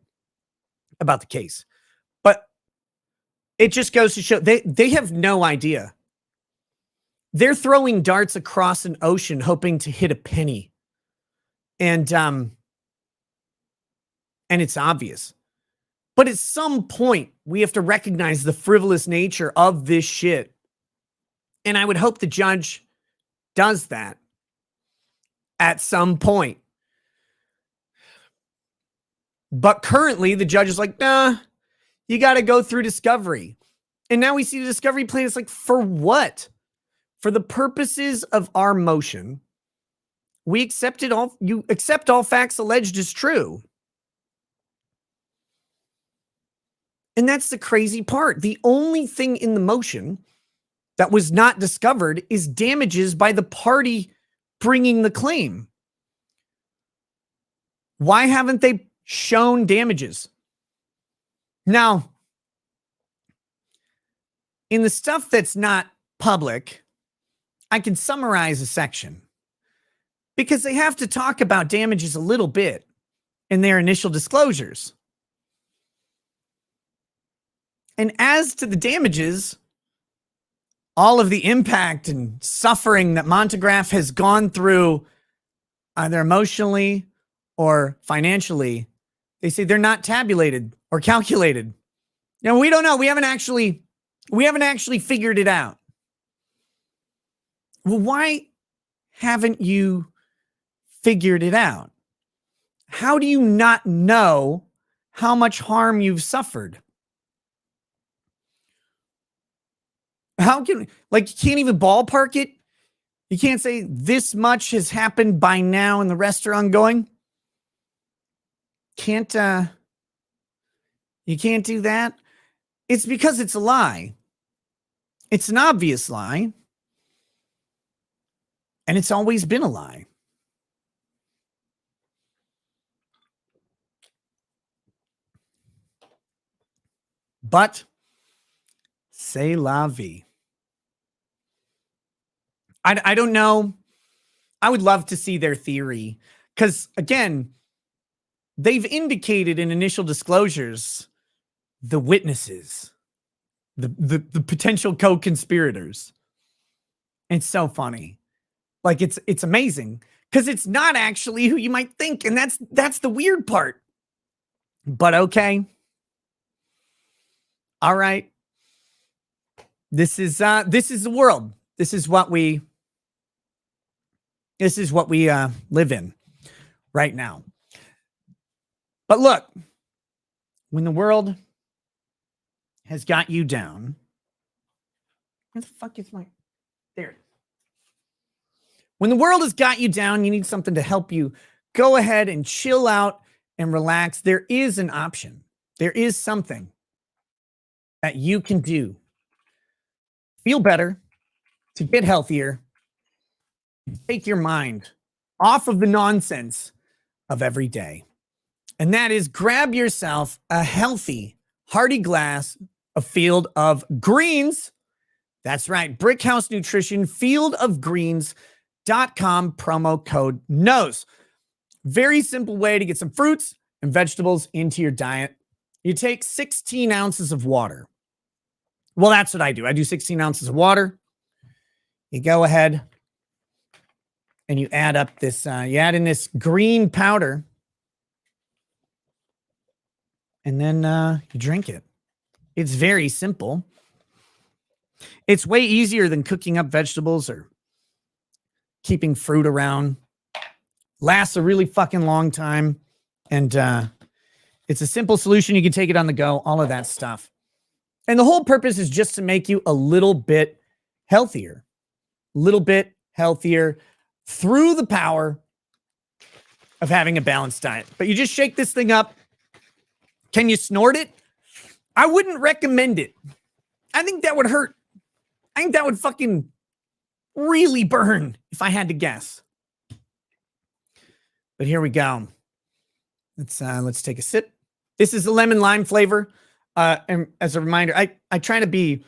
about the case. But it just goes to show they have no idea. They're throwing darts across an ocean hoping to hit a penny. And it's obvious. But at some point, we have to recognize the frivolous nature of this shit. And I would hope the judge does that at some point. But currently, the judge is like, nah, you got to go through discovery. And now we see the discovery plan. It's like, for what? For the purposes of our motion, you accept all facts alleged as true. And that's the crazy part. The only thing in the motion that was not discovered is damages by the party bringing the claim. Why haven't they shown damages? Now, in the stuff that's not public, I can summarize a section because they have to talk about damages a little bit in their initial disclosures. And as to the damages, all of the impact and suffering that Montegraph has gone through, either emotionally or financially, they say they're not tabulated or calculated. You know, we don't know. We haven't actually figured it out. Well, why haven't you figured it out? How do you not know how much harm you've suffered? How can, like, you can't even ballpark it? You can't say this much has happened by now and the rest are ongoing? You can't do that? It's because it's a lie. It's an obvious lie. And it's always been a lie. But c'est la vie. I don't know. I would love to see their theory because, again, they've indicated in initial disclosures the witnesses, the potential co-conspirators. It's so funny. Like, it's amazing because it's not actually who you might think, and that's the weird part. But okay. All right. This is the world. This is what we live in right now. But look, when the world has got you down, where the fuck is my, there it is. When the world has got you down, you need something to help you go ahead and chill out and relax. There is an option. There is something that you can do. Feel better, to get healthier, take your mind off of the nonsense of every day. And that is grab yourself a healthy, hearty glass of Field of Greens. That's right, Brickhouse Nutrition, fieldofgreens.com, promo code NOSE. Very simple way to get some fruits and vegetables into your diet. You take 16 ounces of water. Well, that's what I do. I do 16 ounces of water. You go ahead and you add up this, you add in this green powder, and then you drink it. It's very simple. It's way easier than cooking up vegetables or keeping fruit around. Lasts a really fucking long time. And it's a simple solution. You can take it on the go, all of that stuff. And the whole purpose is just to make you a little bit healthier. Through the power of having a balanced diet. But you just shake this thing up. Can you snort it? I wouldn't recommend it. I think that would hurt. I think that would fucking really burn if I had to guess. But here we go. Let's take a sip. This is the lemon lime flavor. And as a reminder, I try to be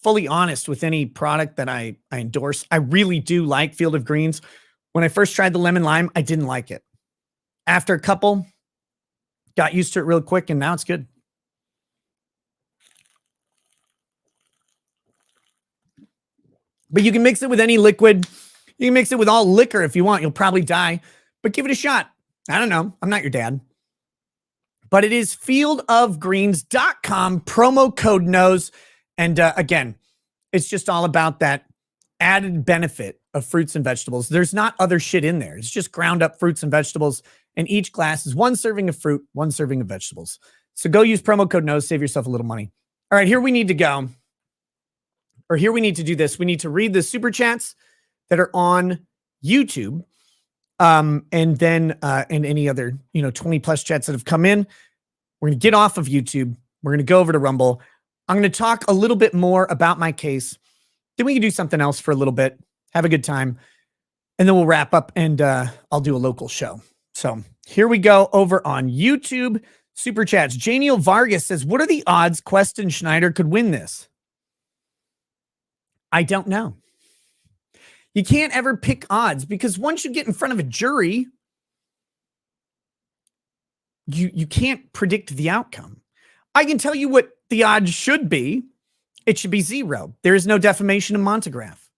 fully honest with any product that I endorse. I really do like Field of Greens. When I first tried the lemon lime, I didn't like it. After a couple, got used to it real quick, and now it's good. But you can mix it with any liquid. You can mix it with all liquor if you want. You'll probably die, but give it a shot. I don't know. I'm not your dad. But it is fieldofgreens.com, promo code NOSE. And again, it's just all about that added benefit of fruits and vegetables. There's not other shit in there. It's just ground up fruits and vegetables. And each glass is 1 serving of fruit, 1 serving of vegetables. So go use promo code NOSE, save yourself a little money. All right, here we need to go. Or here we need to do this. We need to read the super chats that are on YouTube. And then and any other 20 plus chats that have come in. We're going to get off of YouTube. We're going to go over to Rumble. I'm going to talk a little bit more about my case. Then we can do something else for a little bit. Have a good time. And then we'll wrap up and I'll do a local show. So here we go over on YouTube. Super chats. Janiel Vargas says, what are the odds Queston Schneider could win this? I don't know. You can't ever pick odds because once you get in front of a jury, you can't predict the outcome. I can tell you what the odds should be. It should be 0. There is no defamation in Montegraph.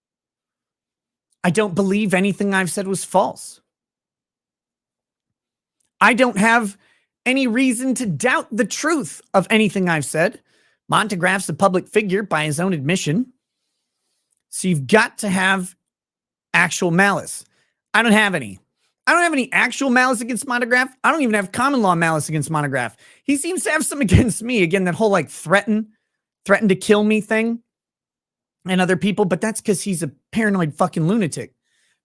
I don't believe anything I've said was false. I don't have any reason to doubt the truth of anything I've said. Montegraph's a public figure by his own admission. So you've got to have actual malice. I don't have any. I don't have any actual malice against Montegraph. I don't even have common law malice against Montegraph. He seems to have some against me. Again, that whole like threaten to kill me thing and other people, but that's because he's a paranoid fucking lunatic.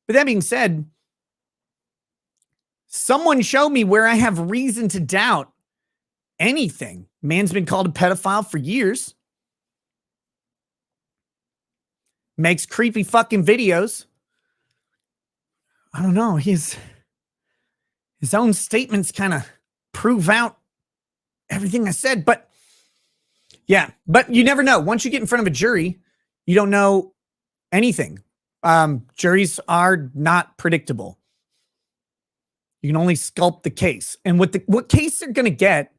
But that being said, someone show me where I have reason to doubt anything. Man's been called a pedophile for years. Makes creepy fucking videos. I don't know. His own statements kind of prove out everything I said. But yeah, but you never know. Once you get in front of a jury, you don't know anything. Juries are not predictable. You can only sculpt the case. And what case they're going to get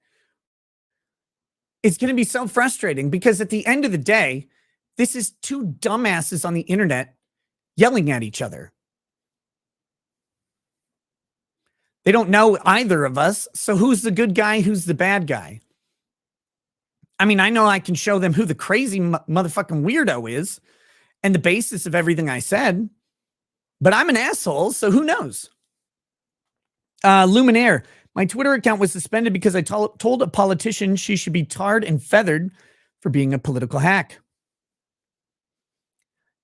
is going to be so frustrating because at the end of the day, this is two dumbasses on the internet yelling at each other. They don't know either of us. So who's the good guy? Who's the bad guy? I mean, I know I can show them who the crazy motherfucking weirdo is and the basis of everything I said, but I'm an asshole. So who knows? Luminaire, my Twitter account was suspended because I told a politician she should be tarred and feathered for being a political hack.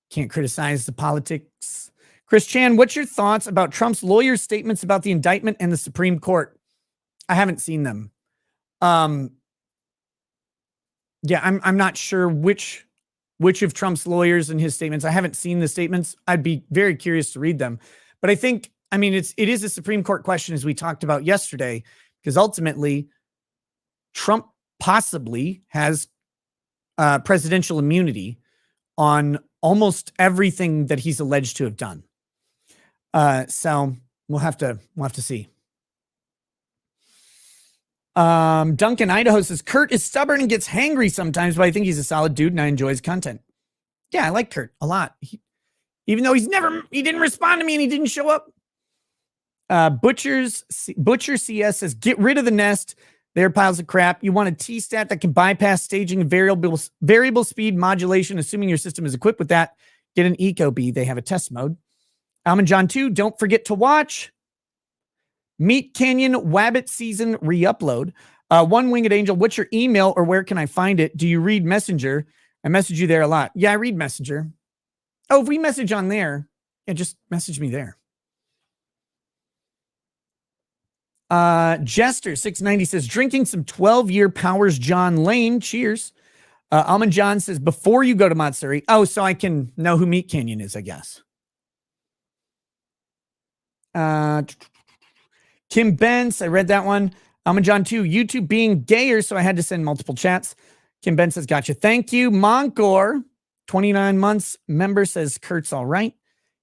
Can't criticize the politics. Chris Chan, what's your thoughts about Trump's lawyer's statements about the indictment and the Supreme Court? I haven't seen them. Yeah, I'm not sure which of Trump's lawyers and his statements. I haven't seen the statements. I'd be very curious to read them. But I think, I mean, it is a Supreme Court question, as we talked about yesterday, because ultimately Trump possibly has presidential immunity on almost everything that he's alleged to have done. So we'll have to see. Duncan Idaho says, Kurt is stubborn and gets hangry sometimes, but I think he's a solid dude and I enjoy his content. Yeah, I like Kurt a lot. Even though he didn't respond to me and he didn't show up. Butcher CS says, get rid of the nest. They're piles of crap. You want a T-stat that can bypass staging and variable speed modulation, assuming your system is equipped with that. Get an Ecobee. They have a test mode. Almond John 2, don't forget to watch Meat Canyon Wabbit season re-upload. One Winged Angel, what's your email or where can I find it? Do you read Messenger? I message you there a lot. Yeah, I read Messenger. Oh, if we message on there, yeah, just message me there. Jester 690 says, drinking some 12-year Powers John Lane. Cheers. Almond John says, before you go to Matsuri. Oh, so I can know who Meat Canyon is, I guess. Kim Benz, I read that one. Almond John 2, YouTube being gayer, so I had to send multiple chats. Kim Ben says, gotcha. Thank you. Moncor, 29 months member, says Kurt's all right.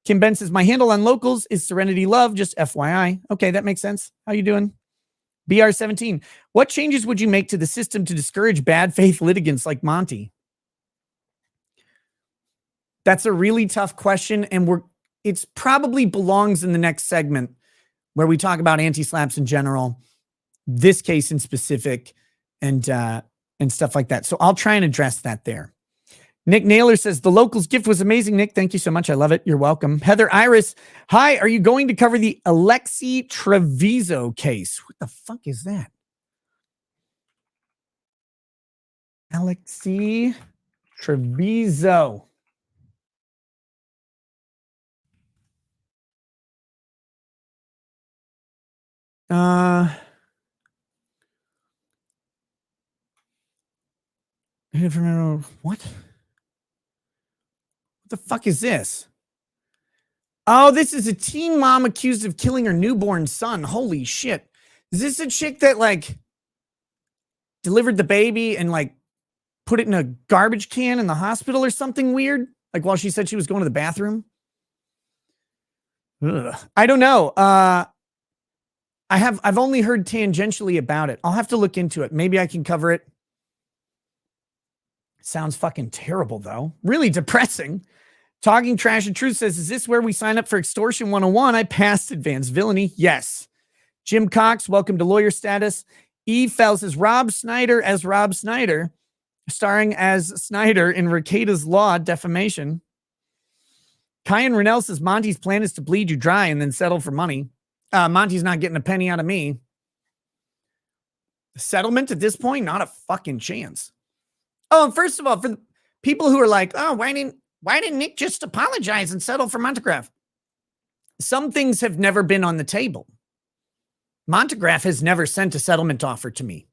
Kim Ben says, my handle on locals is Serenity Love, just FYI. Okay, that makes sense. How you doing? BR17, what changes would you make to the system to discourage bad faith litigants like Monty? That's a really tough question, and it's probably belongs in the next segment where we talk about anti-slaps in general, this case in specific, and stuff like that. So I'll try and address that there. Nick Naylor says, the locals gift was amazing. Nick, thank you so much. I love it. You're welcome. Heather Iris, hi, are you going to cover the Alexi Treviso case? What the fuck is that? Alexi Treviso. What? What the fuck is this? Oh, this is a teen mom accused of killing her newborn son. Holy shit. Is this a chick that like delivered the baby and like put it in a garbage can in the hospital or something weird? Like while she said she was going to the bathroom? Ugh. I don't know. I've only heard tangentially about it. I'll have to look into it. Maybe I can cover it. Sounds fucking terrible though. Really depressing. Talking Trash and Truth says, is this where we sign up for Extortion 101? I passed Advanced Villainy. Yes. Jim Cox, welcome to Lawyer Status. Eve Fell says, Rob Snyder as Rob Snyder, starring as Snyder in Riceda's Law, defamation. Kyan Rennell says, Monty's plan is to bleed you dry and then settle for money. Monty's not getting a penny out of me. Settlement at this point? Not a fucking chance. Oh, and first of all, for the people who are like, oh, why didn't Nick just apologize and settle for Montegraph? Some things have never been on the table. Montegraph has never sent a settlement offer to me.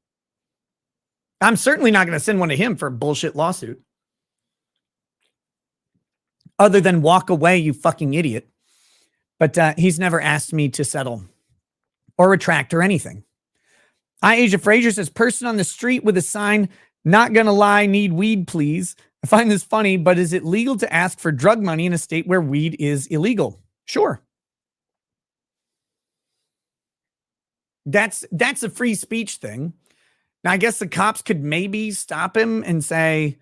I'm certainly not going to send one to him for a bullshit lawsuit. Other than walk away, you fucking idiot. But he's never asked me to settle or retract or anything. Asia Frazier says, person on the street with a sign, not gonna lie, need weed, please. I find this funny, but is it legal to ask for drug money in a state where weed is illegal? Sure. That's a free speech thing. Now, I guess the cops could maybe stop him and say,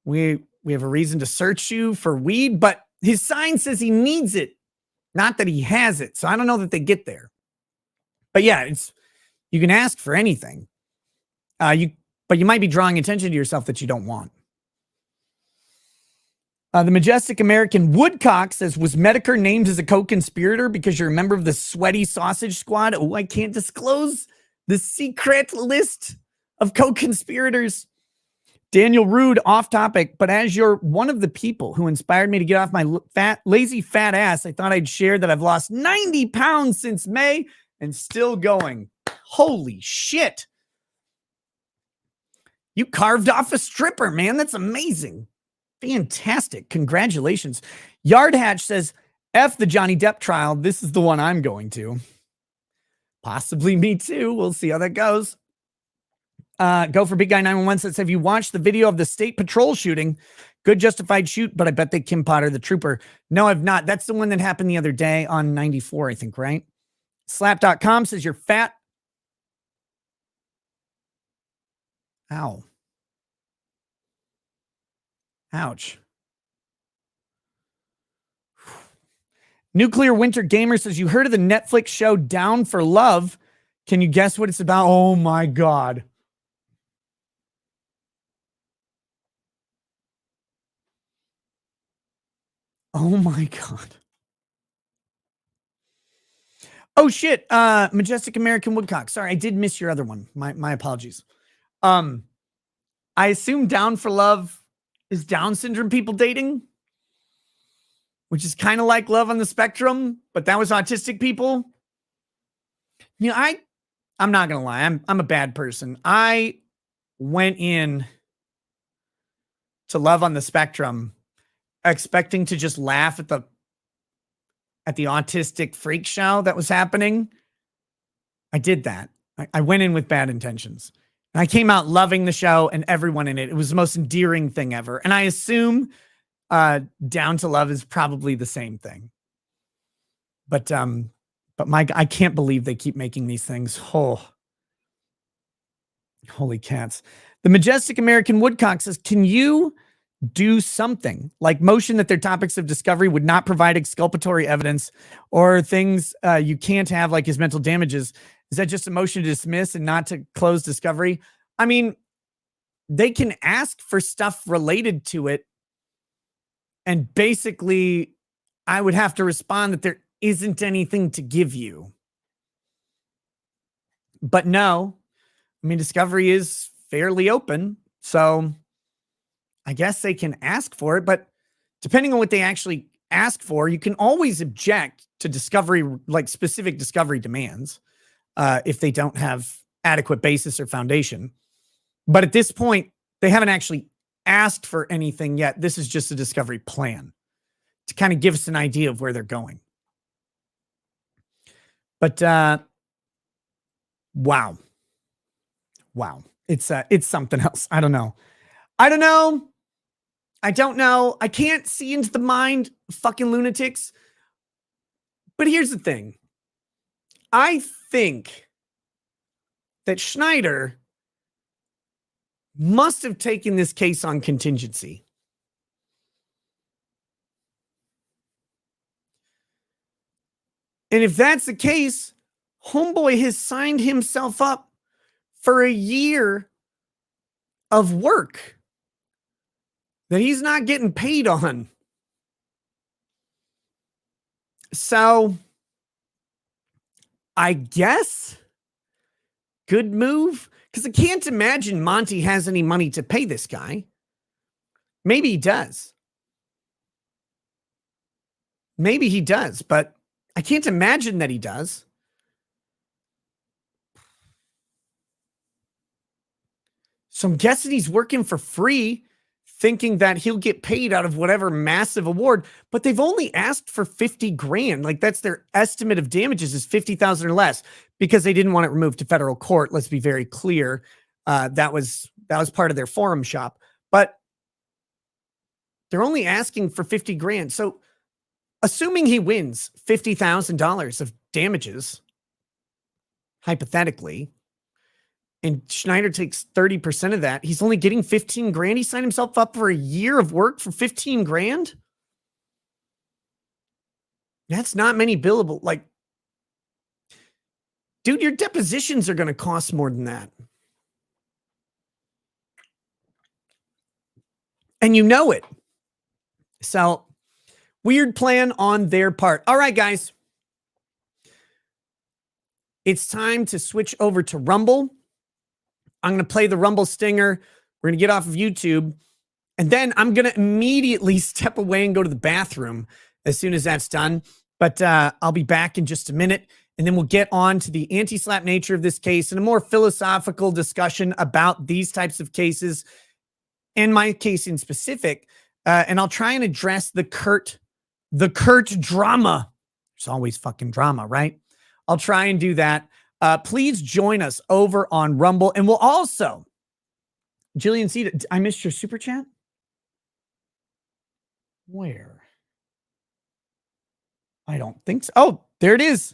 we have a reason to search you for weed, but his sign says he needs it, not that he has it. So I don't know that they get there. But yeah, you can ask for anything. But you might be drawing attention to yourself that you don't want. The Majestic American Woodcock says, was Medicare named as a co-conspirator because you're a member of the Sweaty Sausage Squad? Oh, I can't disclose the secret list of co-conspirators. Daniel Rude, off topic, but as you're one of the people who inspired me to get off my lazy fat ass, I thought I'd share that I've lost 90 pounds since May and still going. Holy shit. You carved off a stripper, man. That's amazing. Fantastic. Congratulations. Yard Hatch says, F the Johnny Depp trial. This is the one I'm going to. Possibly me too. We'll see how that goes. Go for Big Guy 911 says, have you watched the video of the state patrol shooting? Good justified shoot, but I bet they Kim Potter the trooper. No, I've not. That's the one that happened the other day on 94, I think, right? Slap.com says you're fat. Ow. Ouch. Nuclear Winter Gamer says, you heard of the Netflix show Down for Love? Can you guess what it's about? Oh my God. Oh my God. Oh shit. Majestic American Woodcock. Sorry, I did miss your other one. My apologies. I assume Down for Love is Down syndrome people dating, which is kind of like Love on the Spectrum, but that was autistic people. You know, I'm not gonna lie, I'm a bad person. I went in to Love on the Spectrum expecting to just laugh at the autistic freak show that was happening. I did that. I went in with bad intentions. And I came out loving the show and everyone in it. It was the most endearing thing ever. And I assume Down to Love is probably the same thing. But I can't believe they keep making these things. Oh, holy cats. The Majestic American Woodcock says, can you do something like motion that their topics of discovery would not provide exculpatory evidence or things you can't have, like his mental damages? Is that just a motion to dismiss and not to close discovery? I mean, they can ask for stuff related to it. And basically, I would have to respond that there isn't anything to give you. But no, I mean, discovery is fairly open. So I guess they can ask for it. But depending on what they actually ask for, you can always object to discovery, like specific discovery demands, if they don't have adequate basis or foundation. But at this point, they haven't actually asked for anything yet. This is just a discovery plan to kind of give us an idea of where they're going. But wow. It's something else. I don't know. I don't know. I can't see into the mind of fucking lunatics. But here's the thing. I think that Schneider must have taken this case on contingency. And if that's the case, homeboy has signed himself up for a year of work that he's not getting paid on. So, I guess, good move. Because I can't imagine Monty has any money to pay this guy. Maybe he does. But I can't imagine that he does. So I'm guessing he's working for free, thinking that he'll get paid out of whatever massive award, but they've only asked for 50 grand. Like, that's their estimate of damages, is 50,000 or less, because they didn't want it removed to federal court. Let's be very clear. That was part of their forum shop, but they're only asking for 50 grand. So assuming he wins $50,000 of damages, hypothetically, and Schneider takes 30% of that, he's only getting 15 grand. He signed himself up for a year of work for 15 grand. That's not many billable. Like, dude, your depositions are going to cost more than that. And you know it. So, weird plan on their part. All right, guys. It's time to switch over to Rumble. I'm going to play the Rumble stinger. We're going to get off of YouTube. And then I'm going to immediately step away and go to the bathroom as soon as that's done. But I'll be back in just a minute. And then we'll get on to the anti-slap nature of this case and a more philosophical discussion about these types of cases, and my case in specific. And I'll try and address the Kurt drama. There's always fucking drama, right? I'll try and do that. Please join us over on Rumble. And we'll also, Jillian C., I missed your super chat? Where? I don't think so. Oh, there it is.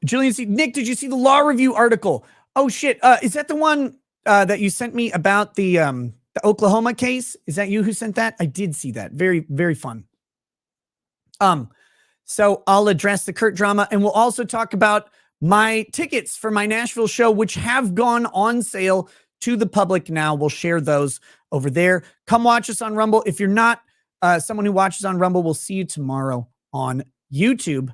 Jillian C., Nick, did you see the law review article? Oh, shit. Is that the one that you sent me about the Oklahoma case? Is that you who sent that? I did see that. Very, very fun. So I'll address the Kurt drama, and we'll also talk about my tickets for my Nashville show, which have gone on sale to the public now. We'll share those over there. Come watch us on Rumble. If you're not someone who watches on Rumble, we'll see you tomorrow on YouTube.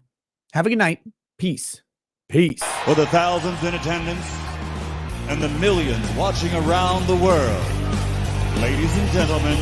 Have a good night. Peace. For the thousands in attendance and the millions watching around the world, ladies and gentlemen,